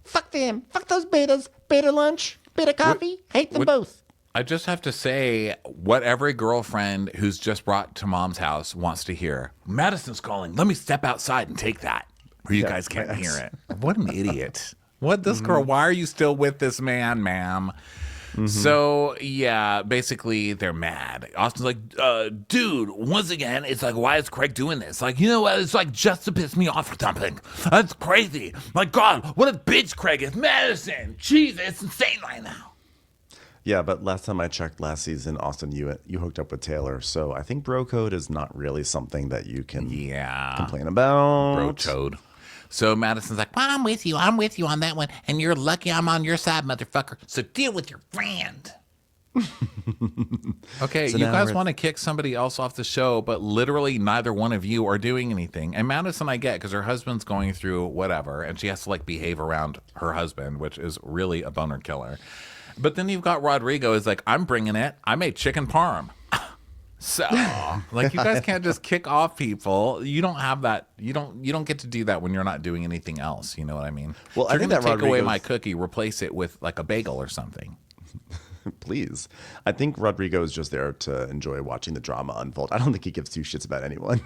Fuck them. Fuck those betas. Beta lunch. Beta coffee. Hate them both. I just have to say what every girlfriend who's just brought to Mom's house wants to hear. Madison's calling. Let me step outside and take that. Or you guys can't hear it. What an idiot. What, this girl, why are you still with this man, ma'am? So, yeah, basically they're mad. Austin's like, dude, once again, it's like, why is Craig doing this? Like, you know what? It's like just to piss me off or something. That's crazy. Like, God, what a bitch Craig is. Madison, Jesus, it's insane right now. Yeah, but last time I checked last season, Austin, you hooked up with Taylor. So I think bro code is not really something that you can complain about. Bro toad. So Madison's like, well, I'm with you on that one. And you're lucky I'm on your side, motherfucker. So deal with your friend. Okay, So you now guys we're- want to kick somebody else off the show, but literally neither one of you are doing anything. And Madison, I get, because her husband's going through whatever, and she has to like behave around her husband, which is really a boner killer. But then you've got Rodrigo is like, I'm bringing it. I made chicken parm. So, like, you guys can't just kick off people. You don't have that. You don't get to do that when you're not doing anything else. You know what I mean? Well, If I you're think gonna that take away Rodrigo's- my cookie, replace it with like a bagel or something. Please. I think Rodrigo is just there to enjoy watching the drama unfold. I don't think he gives two shits about anyone.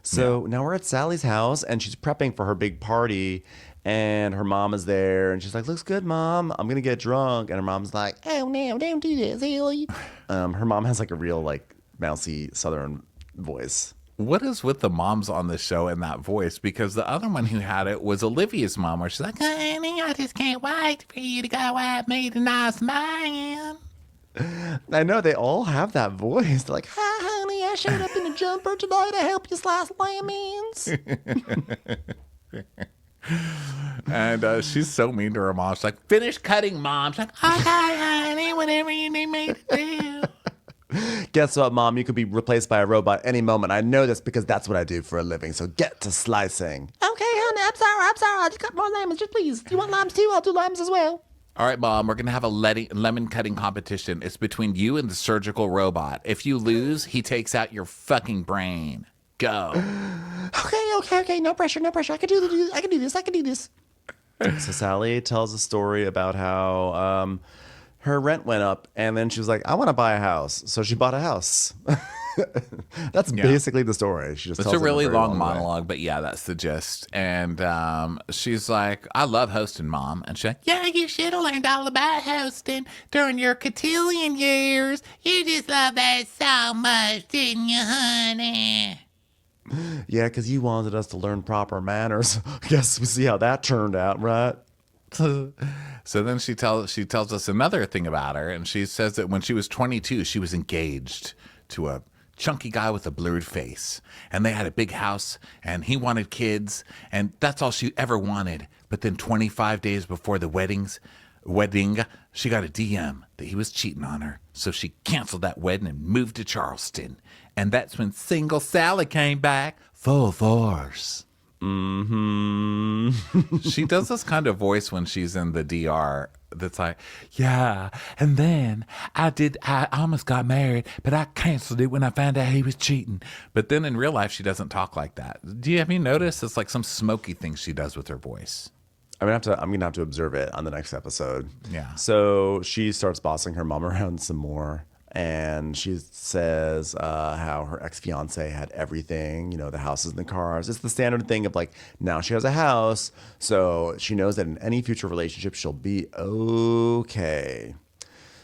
So now we're at Sally's house and she's prepping for her big party and her mom is there and she's like, looks good, Mom. I'm going to get drunk. And her mom's like, Oh no, don't do this, Ellie. her mom has like a real like mousy Southern voice. What is with the moms on the show and that voice? Because the other one who had it was Olivia's mom, where she's like, honey, I just can't wait for you to go out and meet a nice man. I know they all have that voice. They're like, Hi, honey, I showed up in a jumper today to help you slice lemons. And she's so mean to her mom. She's like, finish cutting, Mom. She's like, okay, honey, whatever you need me to do. guess what, Mom? You could be replaced by a robot any moment. I know this because that's what I do for a living. So get to slicing. Okay, honey, I'm sorry. I just got more lemons. Just please. You want limes too? I'll do limes as well. All right, Mom, we're going to have a lemon cutting competition. It's between you and the surgical robot. If you lose, he takes out your fucking brain. Go. Okay. No pressure. I can do this. So Sally tells a story about how her rent went up, and then she was like, I want to buy a house. So she bought a house. That's basically the story. She just It's tells a it in really very long way. monologue, but yeah, that's the gist. And she's like, I love hosting, Mom. And she's like, yeah, you should have learned all about hosting during your cotillion years. You just love that so much, didn't you, honey? Yeah, because you wanted us to learn proper manners. Guess we see how that turned out, right? So then she tells us another thing about her, and she says that when she was 22, she was engaged to a chunky guy with a blurred face, and they had a big house, and he wanted kids, and that's all she ever wanted. But then 25 days before the wedding, she got a DM that he was cheating on her, so she canceled that wedding and moved to Charleston, and that's when single Sally came back full force. She does this kind of voice when she's in the DR that's like, yeah, and then I almost got married, but I canceled it when I found out he was cheating. But then in real life, she doesn't talk like that. Have you noticed? It's like some smoky thing she does with her voice. I'm gonna have to observe it on the next episode. Yeah. So she starts bossing her mom around some more, and she says how her ex-fiance had everything, the houses and the cars. It's the standard thing of like, now she has a house, so she knows that in any future relationship she'll be okay.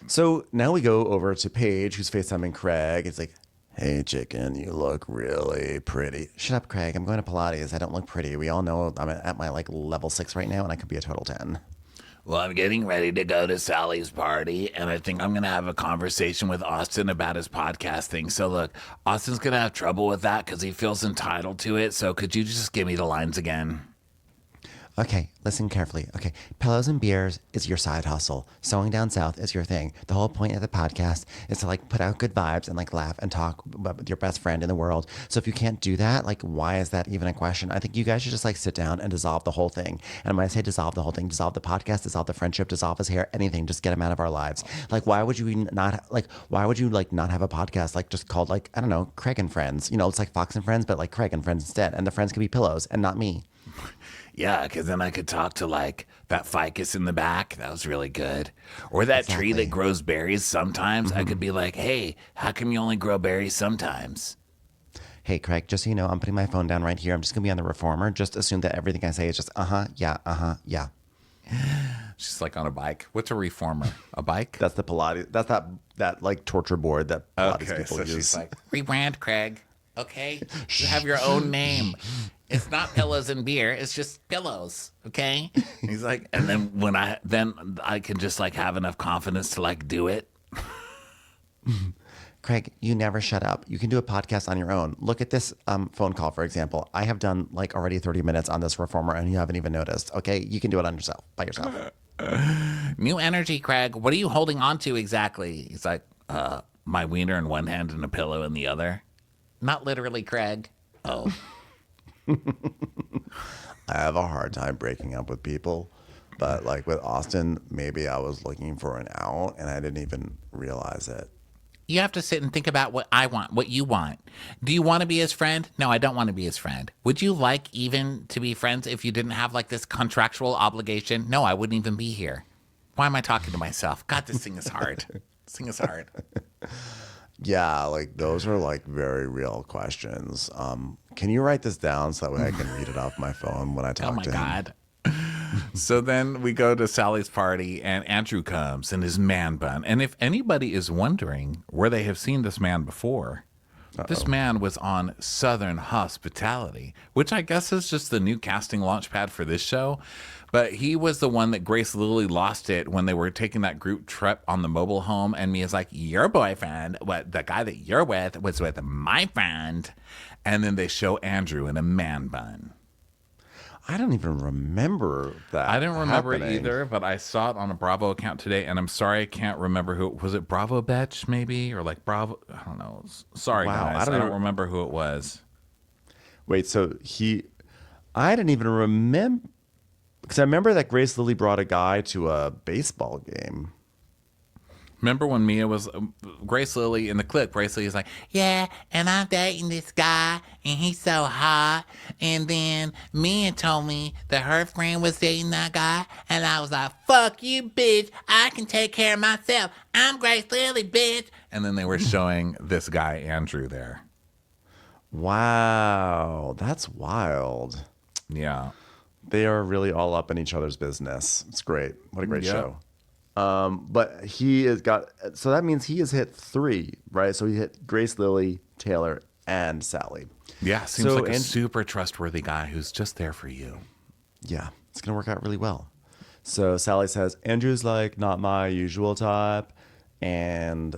So now we go over to Paige, who's FaceTiming Craig. It's like, hey, chicken, you look really pretty. Shut up, Craig. I'm going to Pilates. I don't look pretty. We all know I'm at my like level 6 right now, and I could be a total 10. Well, I'm getting ready to go to Sally's party, and I think I'm going to have a conversation with Austin about his podcast thing. So, look, Austin's going to have trouble with that because he feels entitled to it. So, could you just give me the lines again? Okay, listen carefully. Okay, pillows and beers is your side hustle. Sewing down south is your thing. The whole point of the podcast is to like put out good vibes and like laugh and talk with your best friend in the world. So if you can't do that, like why is that even a question? I think you guys should just like sit down and dissolve the whole thing. And when I say dissolve the whole thing, dissolve the podcast, dissolve the friendship, dissolve his hair, anything, just get him out of our lives. Like why would you not have a podcast like just called like, I don't know, Craig and Friends. It's like Fox and Friends, but like Craig and Friends instead. And the friends could be pillows and not me. Yeah, because then I could talk to like that ficus in the back. That was really good. Or that tree that grows berries sometimes. I could be like, hey, how come you only grow berries sometimes? Hey, Craig, just so you know, I'm putting my phone down right here. I'm just going to be on the reformer. Just assume that everything I say is just, yeah. She's like on a bike. What's a reformer? A bike? That's the Pilates. That's that like torture board that Pilates Okay, people so use. she's like, Rebrand, Craig. Okay? You have your own name. It's not pillows and beer. It's just pillows. Okay? he's like, And then I can just like have enough confidence to like do it. Craig, you never shut up. You can do a podcast on your own. Look at this phone call, for example. I have done like already 30 minutes on this reformer and you haven't even noticed. Okay, you can do it on yourself, by yourself. New energy, Craig. What are you holding on to exactly? He's like, my wiener in one hand and a pillow in the other. Not literally, Craig. Oh. I have a hard time breaking up with people, but like with Austin, maybe I was looking for an out and I didn't even realize it. You have to sit and think about what I want, what you want. Do you want to be his friend? No, I don't want to be his friend. Would you like even to be friends if you didn't have like this contractual obligation? No, I wouldn't even be here. Why am I talking to myself? God, this thing is hard. This thing is hard. Yeah, like those are like very real questions. Can you write this down so that way I can read it off my phone when I talk Oh my to him? God. So then we go to Sally's party, and Andrew comes in his man bun. And if anybody is wondering where they have seen this man before, this man was on Southern Hospitality, which I guess is just the new casting launch pad for this show. But he was the one that Grace Lilly lost it when they were taking that group trip on the mobile home. And Mia's like, your boyfriend, what the guy that you're with was with my friend. And then they show Andrew in a man bun. I don't even remember that. I didn't remember it happening. either, but I saw it on a Bravo account today, and I'm sorry I can't remember who. Was it Bravo Betch, maybe? Or like Bravo? I don't know. Sorry, Wow, guys. I I don't don't remember who it was. Wait, so I didn't even remember, because I remember that Grace Lilly brought a guy to a baseball game. Remember when Mia was Grace Lilly in the clip? Grace Lilly is like, Yeah, and I'm dating this guy, and he's so hot. And then Mia told me that her friend was dating that guy, and I was like, fuck you, bitch. I can take care of myself. I'm Grace Lilly, bitch. and then they were showing this guy Andrew there. Wow, that's wild. Yeah. They are really all up in each other's business. It's great. What a great Yep. show. But he has got, so that means he has hit 3, right? So he hit Grace Lilly, Taylor, and Sally. Yeah, seems So like a and- super trustworthy guy who's just there for you. Yeah, it's going to work out really well. So Sally says, Andrew's like not my usual type. And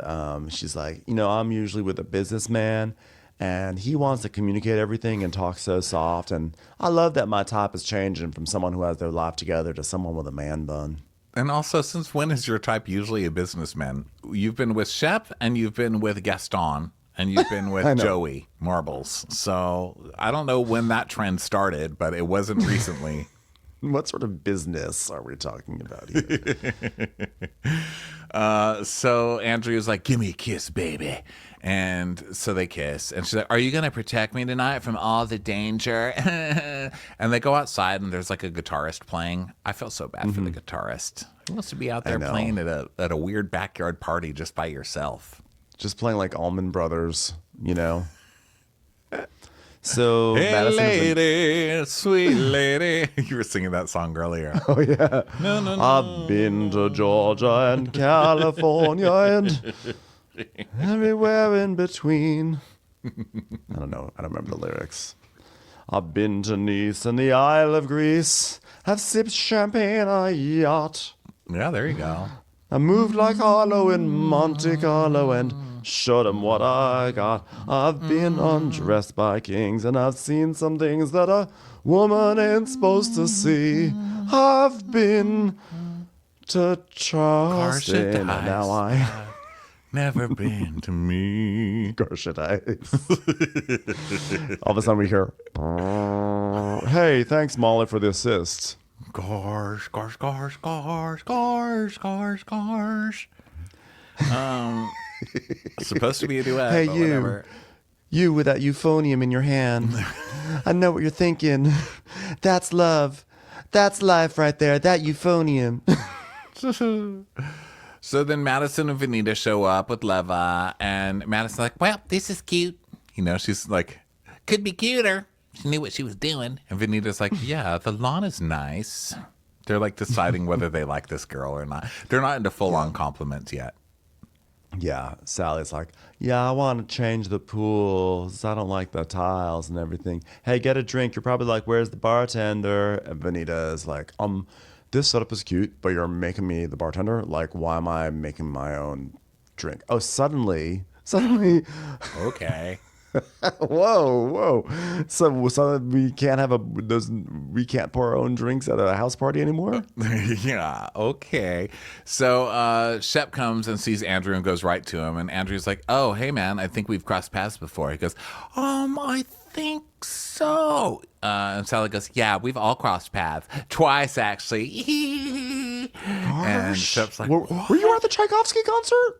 she's like, I'm usually with a businessman and he wants to communicate everything and talk so soft. And I love that my type is changing from someone who has their life together to someone with a man bun. And also, since when is your type usually a businessman? You've been with Shep, and you've been with Gaston, and you've been with Joey Marbles. So I don't know when that trend started, but it wasn't recently. What sort of business are we talking about here? So Andrew's like, give me a kiss, baby. And so they kiss. And she's like, are you going to protect me tonight from all the danger? And they go outside, and there's like a guitarist playing. I feel so bad for the guitarist. Who wants to be out there know. playing at a weird backyard party just by yourself? Just playing like Allman Brothers, So Hey, Madison and lady, sweet lady. You were singing that song earlier. Oh yeah. No. I've been to Georgia and California and everywhere in between. I don't know. I don't remember the lyrics. I've been to Nice and the Isle of Greece. Have sipped champagne on a yacht. Yeah, there you go. I moved like Harlow in Monte Carlo and showed 'em what I got. I've been undressed by kings and I've seen some things that a woman ain't supposed to see. I've been to Charleston and now I Never been to me. gosh it ice. All of a sudden we hear, hey, thanks Molly for the assist. Gosh, gosh, gosh, gosh, gosh, gosh, gosh. Supposed to be a duet. Hey, but you. whatever. You with that euphonium in your hand. I know what you're thinking. That's love. That's life right there. That euphonium. So then Madison and Vanita show up with Leva, and Madison's like, well, This is cute. she's like, Could be cuter. She knew what she was doing. and Vanita's like, yeah, the lawn is nice. They're like deciding whether they like this girl or not. They're not into full-on compliments yet. Yeah, Sally's like, yeah, I want to change the pools. I don't like the tiles and everything. Hey, get a drink. You're probably like, where's the bartender? And Vanita is like, this setup is cute, but you're making me the bartender. Like, why am I making my own drink? Oh, suddenly Suddenly, Okay. whoa. So we can't pour our own drinks at a house party anymore? Yeah, okay. So Shep comes and sees Andrew and goes right to him. And Andrew's like, oh, hey, man, I think we've crossed paths before. He goes, I think so. And Sally goes, yeah, we've all crossed paths. Twice, actually. And Shep's like, were you at the Tchaikovsky concert?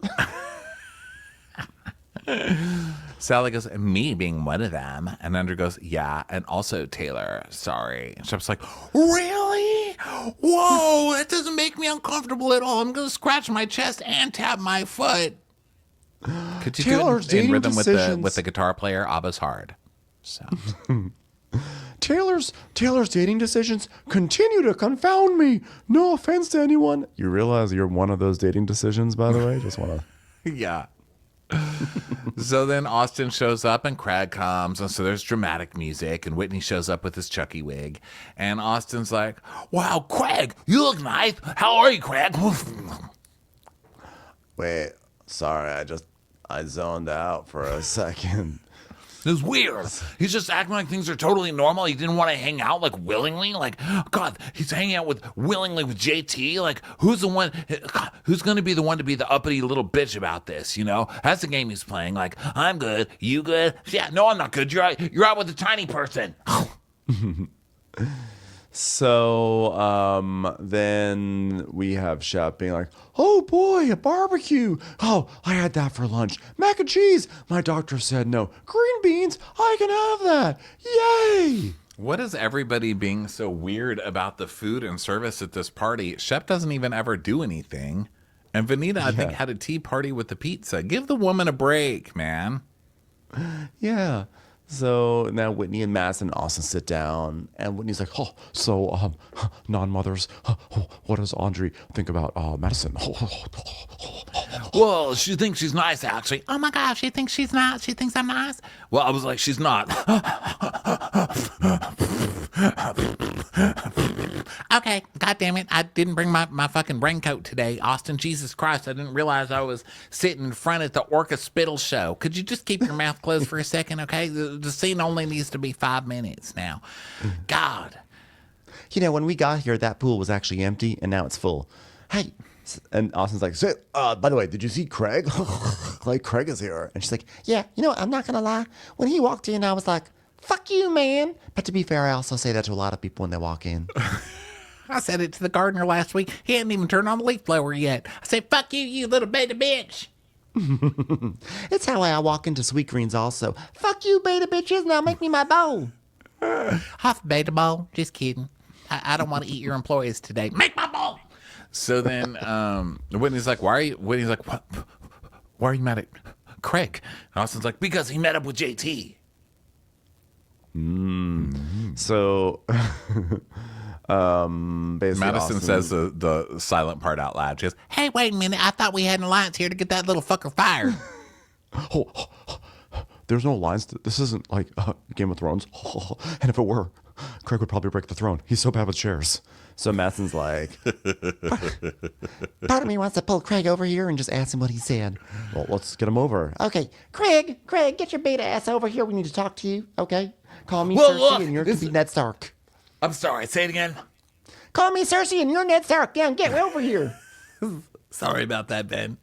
Sally goes, me being one of them. And Andrew goes, yeah, and also Taylor, sorry. And Shep's like, really? Whoa, that doesn't make me uncomfortable at all. I'm going to scratch my chest and tap my foot. Could you Taylor's do it in dating rhythm decisions. with the guitar player? Abba's hard. So Taylor's dating decisions continue to confound me. No offense to anyone. You realize you're one of those dating decisions, by the way? Just want to... yeah. So then Austin shows up and Craig comes, and so there's dramatic music, and Whitney shows up with his Chucky wig, and Austin's like, wow, Craig, you look nice. How are you, Craig? Wait, sorry, I zoned out for a second. It's weird. He's just acting like things are totally normal. He didn't want to hang out like willingly. Like, God, he's hanging out willingly with JT. Like, who's going to be the one to be the uppity little bitch about this? You know, that's the game he's playing. Like, I'm good. You good? Yeah, no, I'm not good. You're out with a tiny person. So then we have Shep being like, oh boy, a barbecue. Oh, I had that for lunch. Mac and cheese. My doctor said no. Green beans. I can have that. Yay. What is everybody being so weird about the food and service at this party? Shep doesn't even ever do anything. And Vanita, I think, had a tea party with the pizza. Give the woman a break, man. Yeah. So now Whitney and Madison and Austin sit down, and Whitney's like, oh, so non-mothers, what does Andre think about Madison? Well, she thinks she's nice, actually. Oh my gosh, she thinks she's nice. She thinks I'm nice. Well, I was like, she's not. Okay, God damn it. I didn't bring my fucking raincoat today. Austin, Jesus Christ, I didn't realize I was sitting in front at the Orca Spittle show. Could you just keep your mouth closed for a second, okay? The scene only needs to be 5 minutes now. God. You know, when we got here, that pool was actually empty, and now it's full. Hey. And Austin's like, so, by the way, did you see Craig? Like, Craig is here. And she's like, yeah, you know what? I'm not going to lie. When he walked in, I was like, fuck you, man. But to be fair, I also say that to a lot of people when they walk in. I said it to the gardener last week. He hadn't even turned on the leaf blower yet. I said, fuck you, you little beta bitch. It's how I walk into Sweet Greens also. Fuck you, beta bitches. Now make me my bowl. Half beta bowl. Just kidding. I don't want to eat your employees today. Make my bowl. So then Whitney's like, Whitney's like, what? Why are you mad at Craig? And Austin's like, Because he met up with JT. So, basically, Madison Austin says the silent part out loud. She goes, Hey, wait a minute. I thought we had an alliance here to get that little fucker fired. there's no lines. This isn't like Game of Thrones. And if it were, Craig would probably break the throne. He's so bad with chairs. So Madison's like, Part of me wants to pull Craig over here and just ask him what he said. well, let's get him over. Okay, Craig, get your beta ass over here. We need to talk to you, okay? Call me Well, Cersei look, and you're to be Ned Stark. I'm sorry, say it again. Call me Cersei and you're Ned Stark. Damn, get over here. Sorry about that, Ben.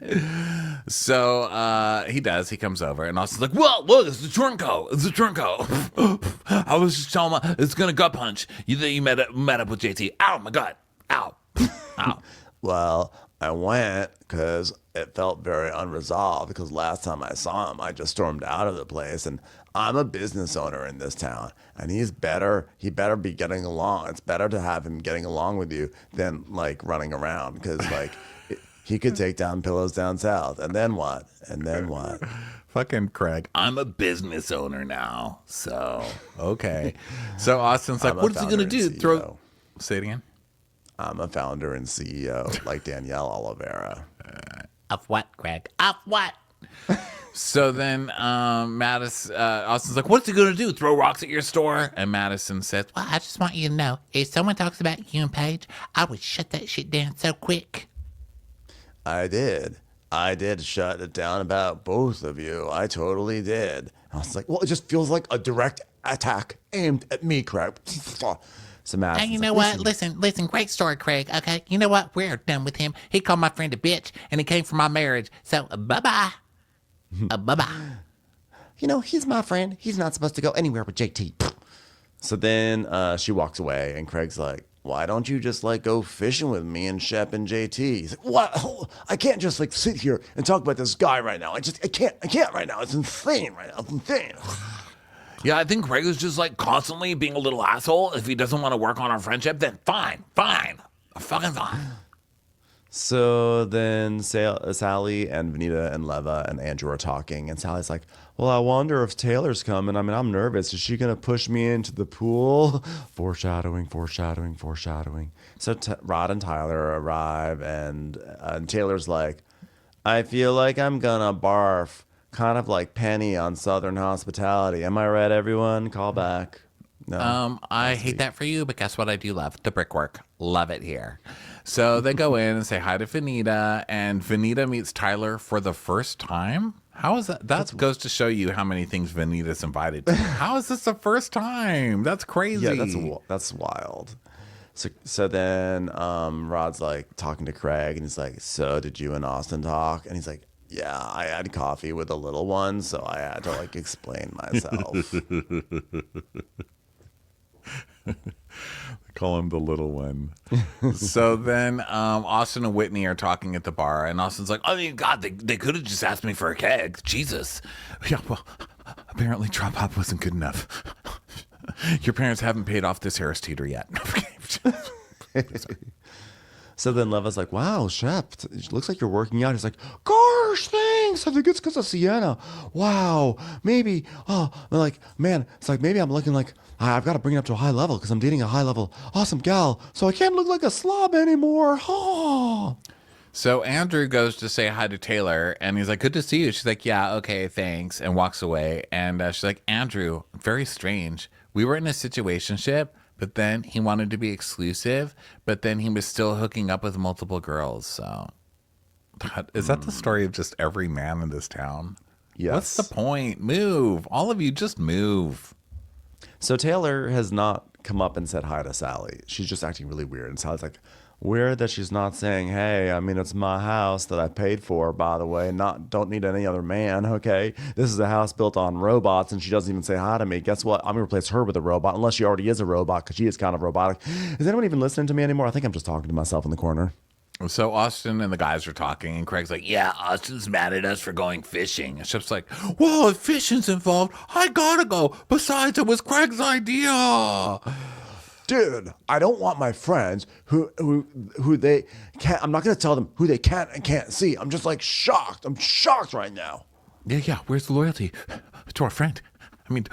so he does. He comes over, and Austin's like, Well, look, it's the Turnco. It's the Turnco. I was just telling him it's gonna gut punch. You met up with JT. Ow, my gut. Ow. Ow. Well, I went because it felt very unresolved because last time I saw him, I just stormed out of the place. And I'm a business owner in this town, and he better be getting along. It's better to have him getting along with you than like running around because like he could take down pillows down south. And then what? fucking Craig. I'm a business owner now, so Okay. So Austin's like, I'm a what is he going to founder do? and CEO. Say it again. I'm a founder and CEO like Danielle Oliveira. Of what, Craig? Of what? So then Austin's like, what's he going to do? Throw rocks at your store? And Madison says, Well, I just want you to know, if someone talks about you and Paige, I would shut that shit down so quick. I did. I did shut it down about both of you. I totally did. I was like, well, it just feels like a direct attack aimed at me, Craig. So Madison's Hey, you know like, what? Listen, great story, Craig. Okay, you know what? We're done with him. He called my friend a bitch, and he came for my marriage. So, bye-bye. Bye-bye. You know, he's my friend. He's not supposed to go anywhere with JT. So then she walks away, and Craig's like, why don't you just like go fishing with me and Shep and JT? He's like, what? I can't just like sit here and talk about this guy right now. I can't right now. It's insane right now. It's insane. Yeah, I think Craig is just like constantly being a little asshole. If he doesn't want to work on our friendship, then fine. Fucking fine. So then Sally and Vanita and Leva and Andrew are talking, and Sally's like, well, I wonder if Taylor's coming. I mean, I'm nervous. Is she going to push me into the pool? Foreshadowing. So Rod and Tyler arrive, and Taylor's like, I feel like I'm going to barf, kind of like Penny on Southern Hospitality. Am I right, everyone? Call back. No. I hate that for you, but guess what I do love? The brickwork. Love it here. So they go in and say hi to Vanita, and Vanita meets Tyler for the first time. How is that? That goes to show you how many things Vanita's invited to. How is this the first time? That's crazy. Yeah, that's wild. So then Rod's like talking to Craig, and he's like, so did you and Austin talk? And he's like, yeah, I had coffee with the little one, so I had to like explain myself. Call him the little one. So then Austin and Whitney are talking at the bar, and Austin's like, I mean, God, they could have just asked me for a keg. Jesus. yeah, well, apparently drop hop wasn't good enough. Your parents haven't paid off this Harris Teeter yet. So then Leva's like, wow, Shep, it looks like you're working out. He's like, gosh, thanks. I think it's because of Sienna. Wow, maybe. Oh, I'm like, man, it's like maybe I'm looking like I've got to bring it up to a high level because I'm dating a high level awesome gal. So I can't look like a slob anymore. Oh. So Andrew goes to say hi to Taylor, and he's like, good to see you. She's like, yeah, okay, thanks, and walks away. And she's like, Andrew, very strange. We were in a situationship, but then he wanted to be exclusive, but then he was still hooking up with multiple girls. So is that the story of just every man in this town? Yes. What's the point? Move. All of you just move. So Taylor has not come up and said hi to Sally. She's just acting really weird. And Sally's like, weird that she's not saying, hey, I mean, it's my house that I paid for, by the way. Don't need any other man, okay? This is a house built on robots, and she doesn't even say hi to me. Guess what? I'm going to replace her with a robot, unless she already is a robot, because she is kind of robotic. Is anyone even listening to me anymore? I think I'm just talking to myself in the corner. So Austin and the guys are talking, and Craig's like, yeah, Austin's mad at us for going fishing. and Shep's like, well, if fishing's involved, I gotta go. Besides, it was Craig's idea. Dude, I don't want my friends who they can't. I'm not going to tell them who they can and can't see. I'm just like shocked. I'm shocked right now. Yeah, where's the loyalty to our friend? I mean,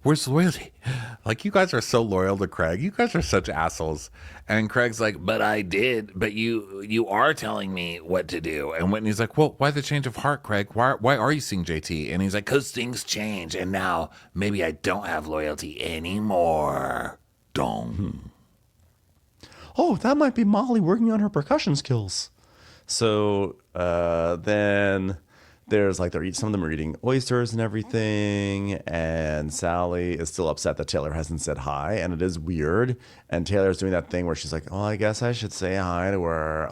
where's the loyalty? Like, you guys are so loyal to Craig. You guys are such assholes. And Craig's like, But I did. But you are telling me what to do. and Whitney's like, well, why the change of heart, Craig? Why are you seeing JT? And he's like, Because things change. And now maybe I don't have loyalty anymore. Don't. Oh, that might be Molly working on her percussion skills. So then there's like some of them are eating oysters and everything, and Sally is still upset that Taylor hasn't said hi, and it is weird. And Taylor's doing that thing where she's like, "Oh, I guess I should say hi to her." I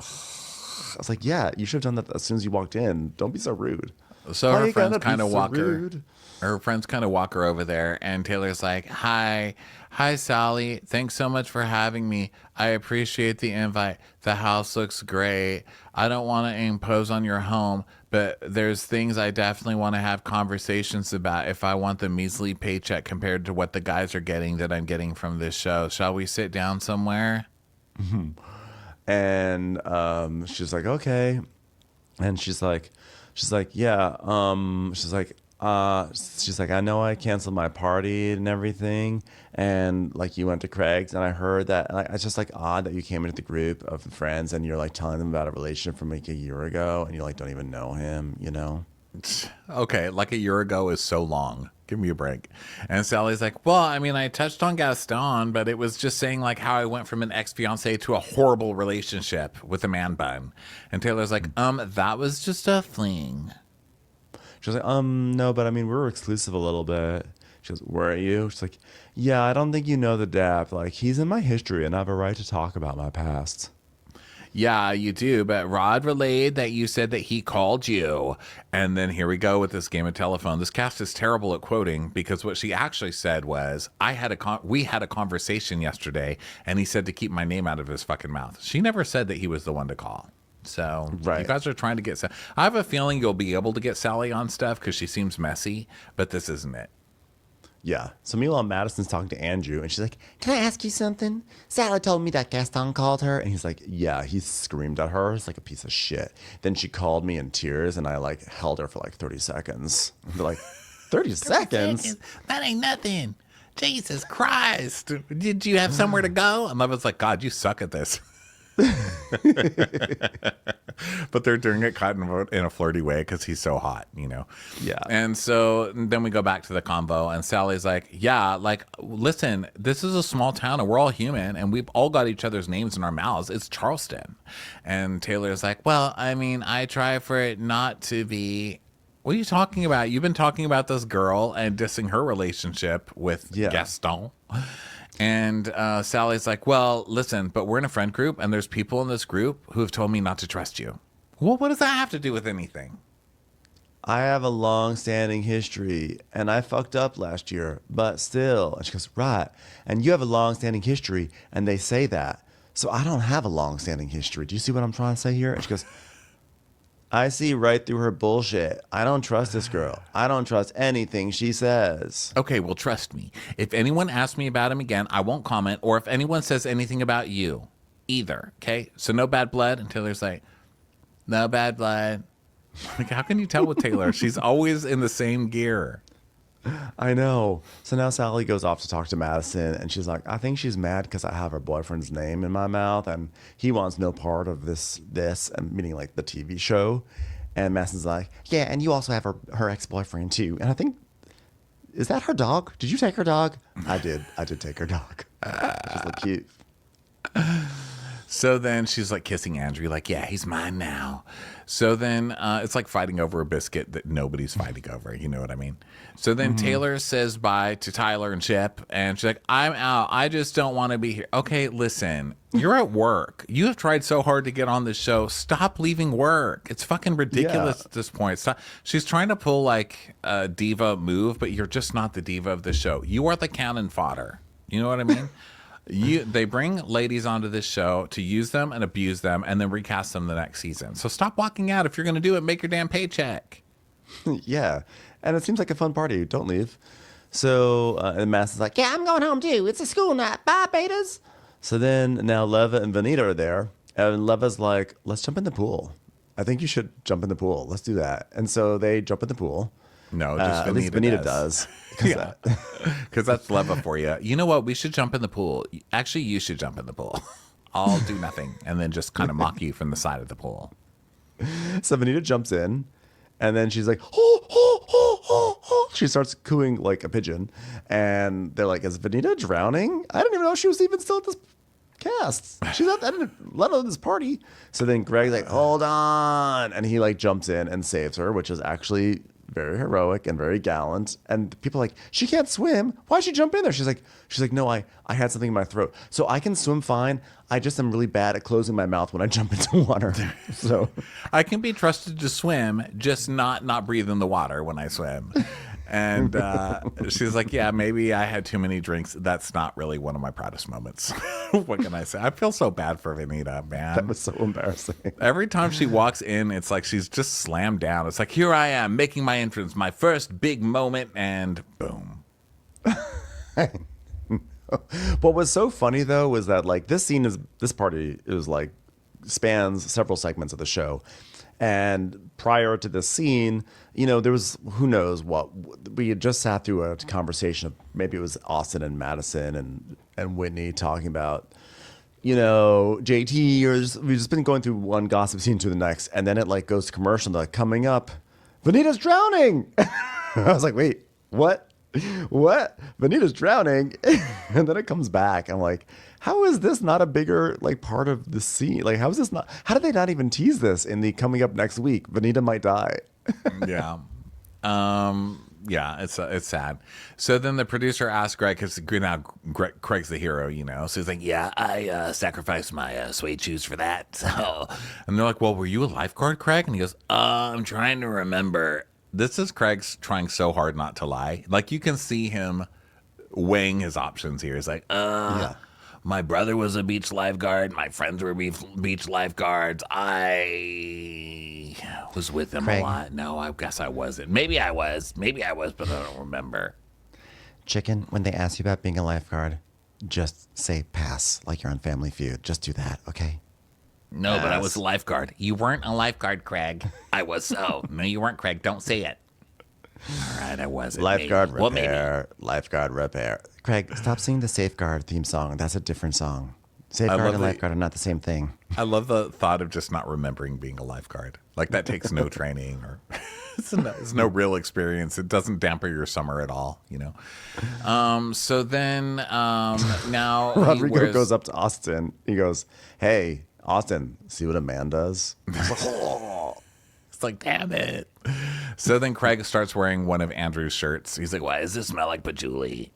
was like, "Yeah, you should have done that as soon as you walked in. Don't be so rude." so Why her you friends gotta be kind of so walk her. rude? Her friends kind of walk her over there, and Taylor's like, Hi, Sally. Thanks so much for having me. I appreciate the invite. The house looks great. I don't want to impose on your home, but there's things I definitely want to have conversations about if I want the measly paycheck compared to what the guys are getting that I'm getting from this show. Shall we sit down somewhere? And she's like, okay. And she's like, yeah. She's like, I know I canceled my party and everything, and like you went to Craig's, and I heard that. And it's just like odd that you came into the group of friends and you're like telling them about a relationship from like a year ago, and you like don't even know him, you know? Okay, like a year ago is so long. Give me a break. And Sally's like, well, I mean, I touched on Gaston, but it was just saying like how I went from an ex-fiance to a horrible relationship with a man bun. And Taylor's like, that was just a fling. She was like, no, but I mean, we're exclusive a little bit. She goes, were you? She's like, yeah, I don't think you know the depth. Like, he's in my history and I have a right to talk about my past. Yeah, you do. But Rod relayed that you said that he called you. And then here we go with this game of telephone. This cast is terrible at quoting because what she actually said was, we had a conversation yesterday and he said to keep my name out of his fucking mouth. She never said that he was the one to call. So you guys are trying to get I have a feeling you'll be able to get Sally on stuff because she seems messy, but this isn't it. Yeah. So meanwhile, Madison's talking to Andrew, and she's like, Can I ask you something? Sally told me that Gaston called her. and he's like, yeah, he screamed at her. It's like a piece of shit. Then she called me in tears, and I like held her for like 30 seconds. They're like, 30 seconds? That ain't nothing. Jesus Christ. Did you have somewhere to go? And Leva's like, God, you suck at this. But they're doing it kind of in a flirty way because he's so hot, you know? Yeah. And so then we go back to the convo, and Sally's like, yeah, like, listen, this is a small town and we're all human and we've all got each other's names in our mouths. It's Charleston. And Taylor's like, well, I mean, I try for it not to be. What are you talking about? You've been talking about this girl and dissing her relationship with Gaston. And Sally's like, well, listen, but we're in a friend group and there's people in this group who have told me not to trust you. Well, what does that have to do with anything? I have a long-standing history, and I fucked up last year, but still. And she goes, right. And you have a long-standing history, and they say that. So I don't have a long-standing history. Do you see what I'm trying to say here? And she goes, I see right through her bullshit. I don't trust this girl. I don't trust anything she says. Okay, well, trust me. If anyone asks me about him again, I won't comment, or if anyone says anything about you either, okay? So no bad blood. And Taylor's like, no bad blood. Like, how can you tell with Taylor? She's always in the same gear. I know. So now Sally goes off to talk to Madison, and she's like, I think she's mad because I have her boyfriend's name in my mouth, and he wants no part of this, and meaning like the TV show. And Madison's like, Yeah, and you also have her ex-boyfriend too. and I think, is that her dog? Did you take her dog? I did. I did take her dog. She's like cute. So then she's like kissing Andrew, like, yeah, he's mine now. So then it's like fighting over a biscuit that nobody's fighting over. You know what I mean? So then Taylor says bye to Tyler and Shep, and she's like, I'm out. I just don't want to be here. Okay, listen, you're at work. You have tried so hard to get on this show. Stop leaving work. It's fucking ridiculous at this point. Stop. She's trying to pull like a diva move, but you're just not the diva of the show. You are the cannon fodder. You know what I mean? They bring ladies onto this show to use them and abuse them and then recast them the next season. So stop walking out. If you're going to do it, make your damn paycheck. Yeah. And it seems like a fun party. Don't leave. So, and Madison's like, Yeah, I'm going home too. It's a school night. Bye, betas. so then now Leva and Vanita are there. And Leva's like, let's jump in the pool. I think you should jump in the pool. Let's do that. And so they jump in the pool. No, just At least Vanita does. Yeah. Because that's Leva for you. You know what? We should jump in the pool. Actually, you should jump in the pool. I'll do nothing and then just kind of mock you from the side of the pool. So Vanita jumps in, and then she's like, oh, oh, oh, oh, oh. She starts cooing like a pigeon. And they're like, is Vanita drowning? I didn't even know she was even still at this cast. She's not, I didn't let alone this party. So then Greg's like, hold on. And he like jumps in and saves her, which is actually very heroic and very gallant. And people are like, she can't swim. Why'd she jump in there? She's like, no, I had something in my throat. So I can swim fine. I just am really bad at closing my mouth when I jump into water. So I can be trusted to swim, just not breathe in the water when I swim. And she's like, yeah, maybe I had too many drinks. That's not really one of my proudest moments. What can I say? I feel so bad for Vanita, man. that was so embarrassing. Every time she walks in, it's like she's just slammed down. It's like, here I am making my entrance, my first big moment, and boom. What was so funny though was that like this party is like spans several segments of the show. And prior to this scene, you know, there was, who knows what, we had just sat through a conversation of, maybe it was Austin and Madison and Whitney talking about, you know, JT, or we've just been going through one gossip scene to the next. And then it like goes to commercial, like, coming up, Vanita's drowning. I was like, wait, what? what? Vanita's drowning. And then it comes back. I'm like, how is this not a bigger like part of the scene? Like, how is this not? How did they not even tease this in the coming up next week? Vanita might die. Yeah. Yeah, it's sad. So then the producer asked Greg, because now Craig's the hero, you know. So he's like, Yeah, I sacrificed my suede shoes for that. So and they're like, well, were you a lifeguard, Craig? And he goes, I'm trying to remember. this is Craig's trying so hard not to lie. Like, you can see him weighing his options here. He's like, Yeah. My brother was a beach lifeguard. My friends were beach lifeguards. I was with them Craig. a lot. No, I guess I wasn't. Maybe I was, but I don't remember. Chicken, when they ask you about being a lifeguard, just say pass, like you're on Family Feud. Just do that, okay? No, but I was a lifeguard. You weren't a lifeguard, Craig. I was so. No, you weren't, Craig. Don't say it. All right, I wasn't. Lifeguard maybe. Well, maybe. repair. Lifeguard repair. Craig, stop singing the Safeguard theme song. That's a different song. Safeguard love and the- lifeguard are not the same thing. I love the thought of just not remembering being a lifeguard. Like, that takes no training or it's no real experience. It doesn't dampen your summer at all, you know? So then now he Rodrigo wears- goes up to Austin. He goes, "Hey, Austin, see what a man does?" It's like, damn it. So then Craig starts wearing one of Andrew's shirts. He's like, Why does this smell like patchouli?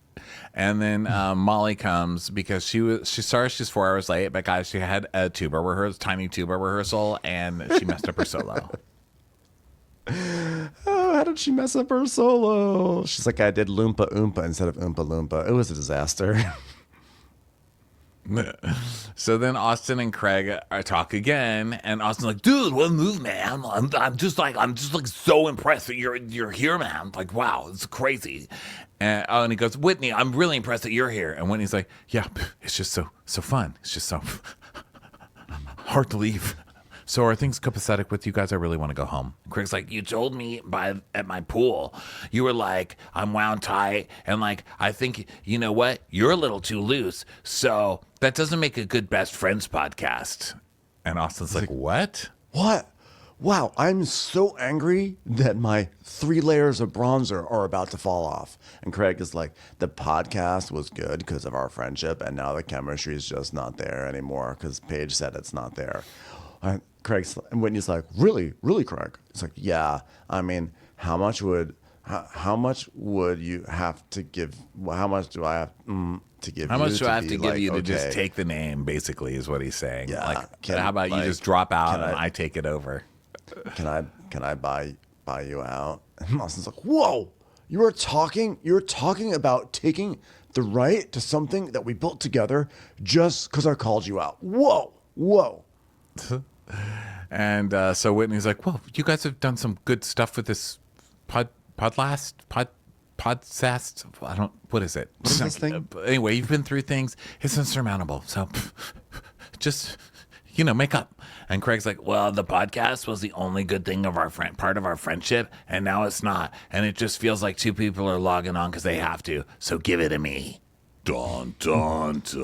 and then Molly comes because she's sorry she's 4 hours late, but guys, she had a tiny tuba rehearsal, and she messed up her solo. Oh, how did she mess up her solo? She's like, I did Loompa Oompa instead of Oompa Loompa. It was a disaster. So then Austin and Craig talk again, and Austin's like, Dude, what move, man? I'm just like so impressed that you're here, man. Like, wow, it's crazy. and he goes, Whitney, I'm really impressed that you're here. And Whitney's like, yeah, it's just so fun. It's just so hard to leave. So are things copacetic with you guys? I really want to go home. Craig's like, you told me at my pool, you were like, I'm wound tight, and like, I think, you know what? You're a little too loose. So that doesn't make a good best friends podcast. And Austin's like, what? What? Wow, I'm so angry that my 3 layers of bronzer are about to fall off. And Craig is like, the podcast was good because of our friendship, and now the chemistry is just not there anymore because Paige said it's not there. And Whitney's like, really, Craig? It's like, yeah. I mean, how much would you have to give? How much do I have to give? How you much do I have be to give like, you to just okay? take the name, basically, is what he's saying. Yeah, Like, can- how about you like, just drop out can and I- I take it over? Can I buy you out? And Austin's like, whoa, you're talking about taking the right to something that we built together just because I called you out. Whoa. And so Whitney's like, well, you guys have done some good stuff with this podcast. What is it? What is this thing? Anyway, you've been through things. It's insurmountable. So just, make up. And Craig's like, Well, the podcast was the only good thing of part of our friendship, and now it's not. And it just feels like 2 people are logging on because they have to. So give it to me. Dun, dun, dun.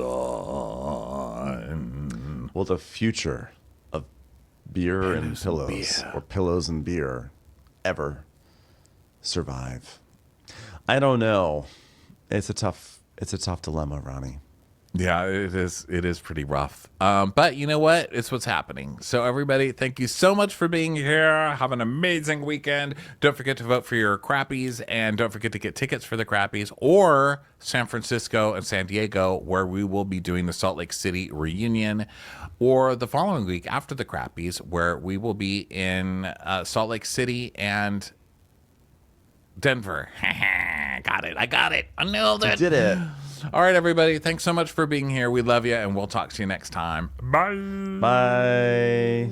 Will the future of beer and pillows or pillows and beer ever survive? I don't know. It's a tough dilemma, Ronnie. yeah, it is pretty rough. But you know what? It's what's happening. So everybody, thank you so much for being here. Have an amazing weekend. Don't forget to vote for your crappies, and don't forget to get tickets for the crappies or San Francisco and San Diego, where we will be doing the Salt Lake City reunion, or the following week after the crappies, where we will be in Salt Lake City and Denver. Got it. I got it. I nailed it. Did it. All right, everybody. Thanks so much for being here. We love you, and we'll talk to you next time. Bye. Bye.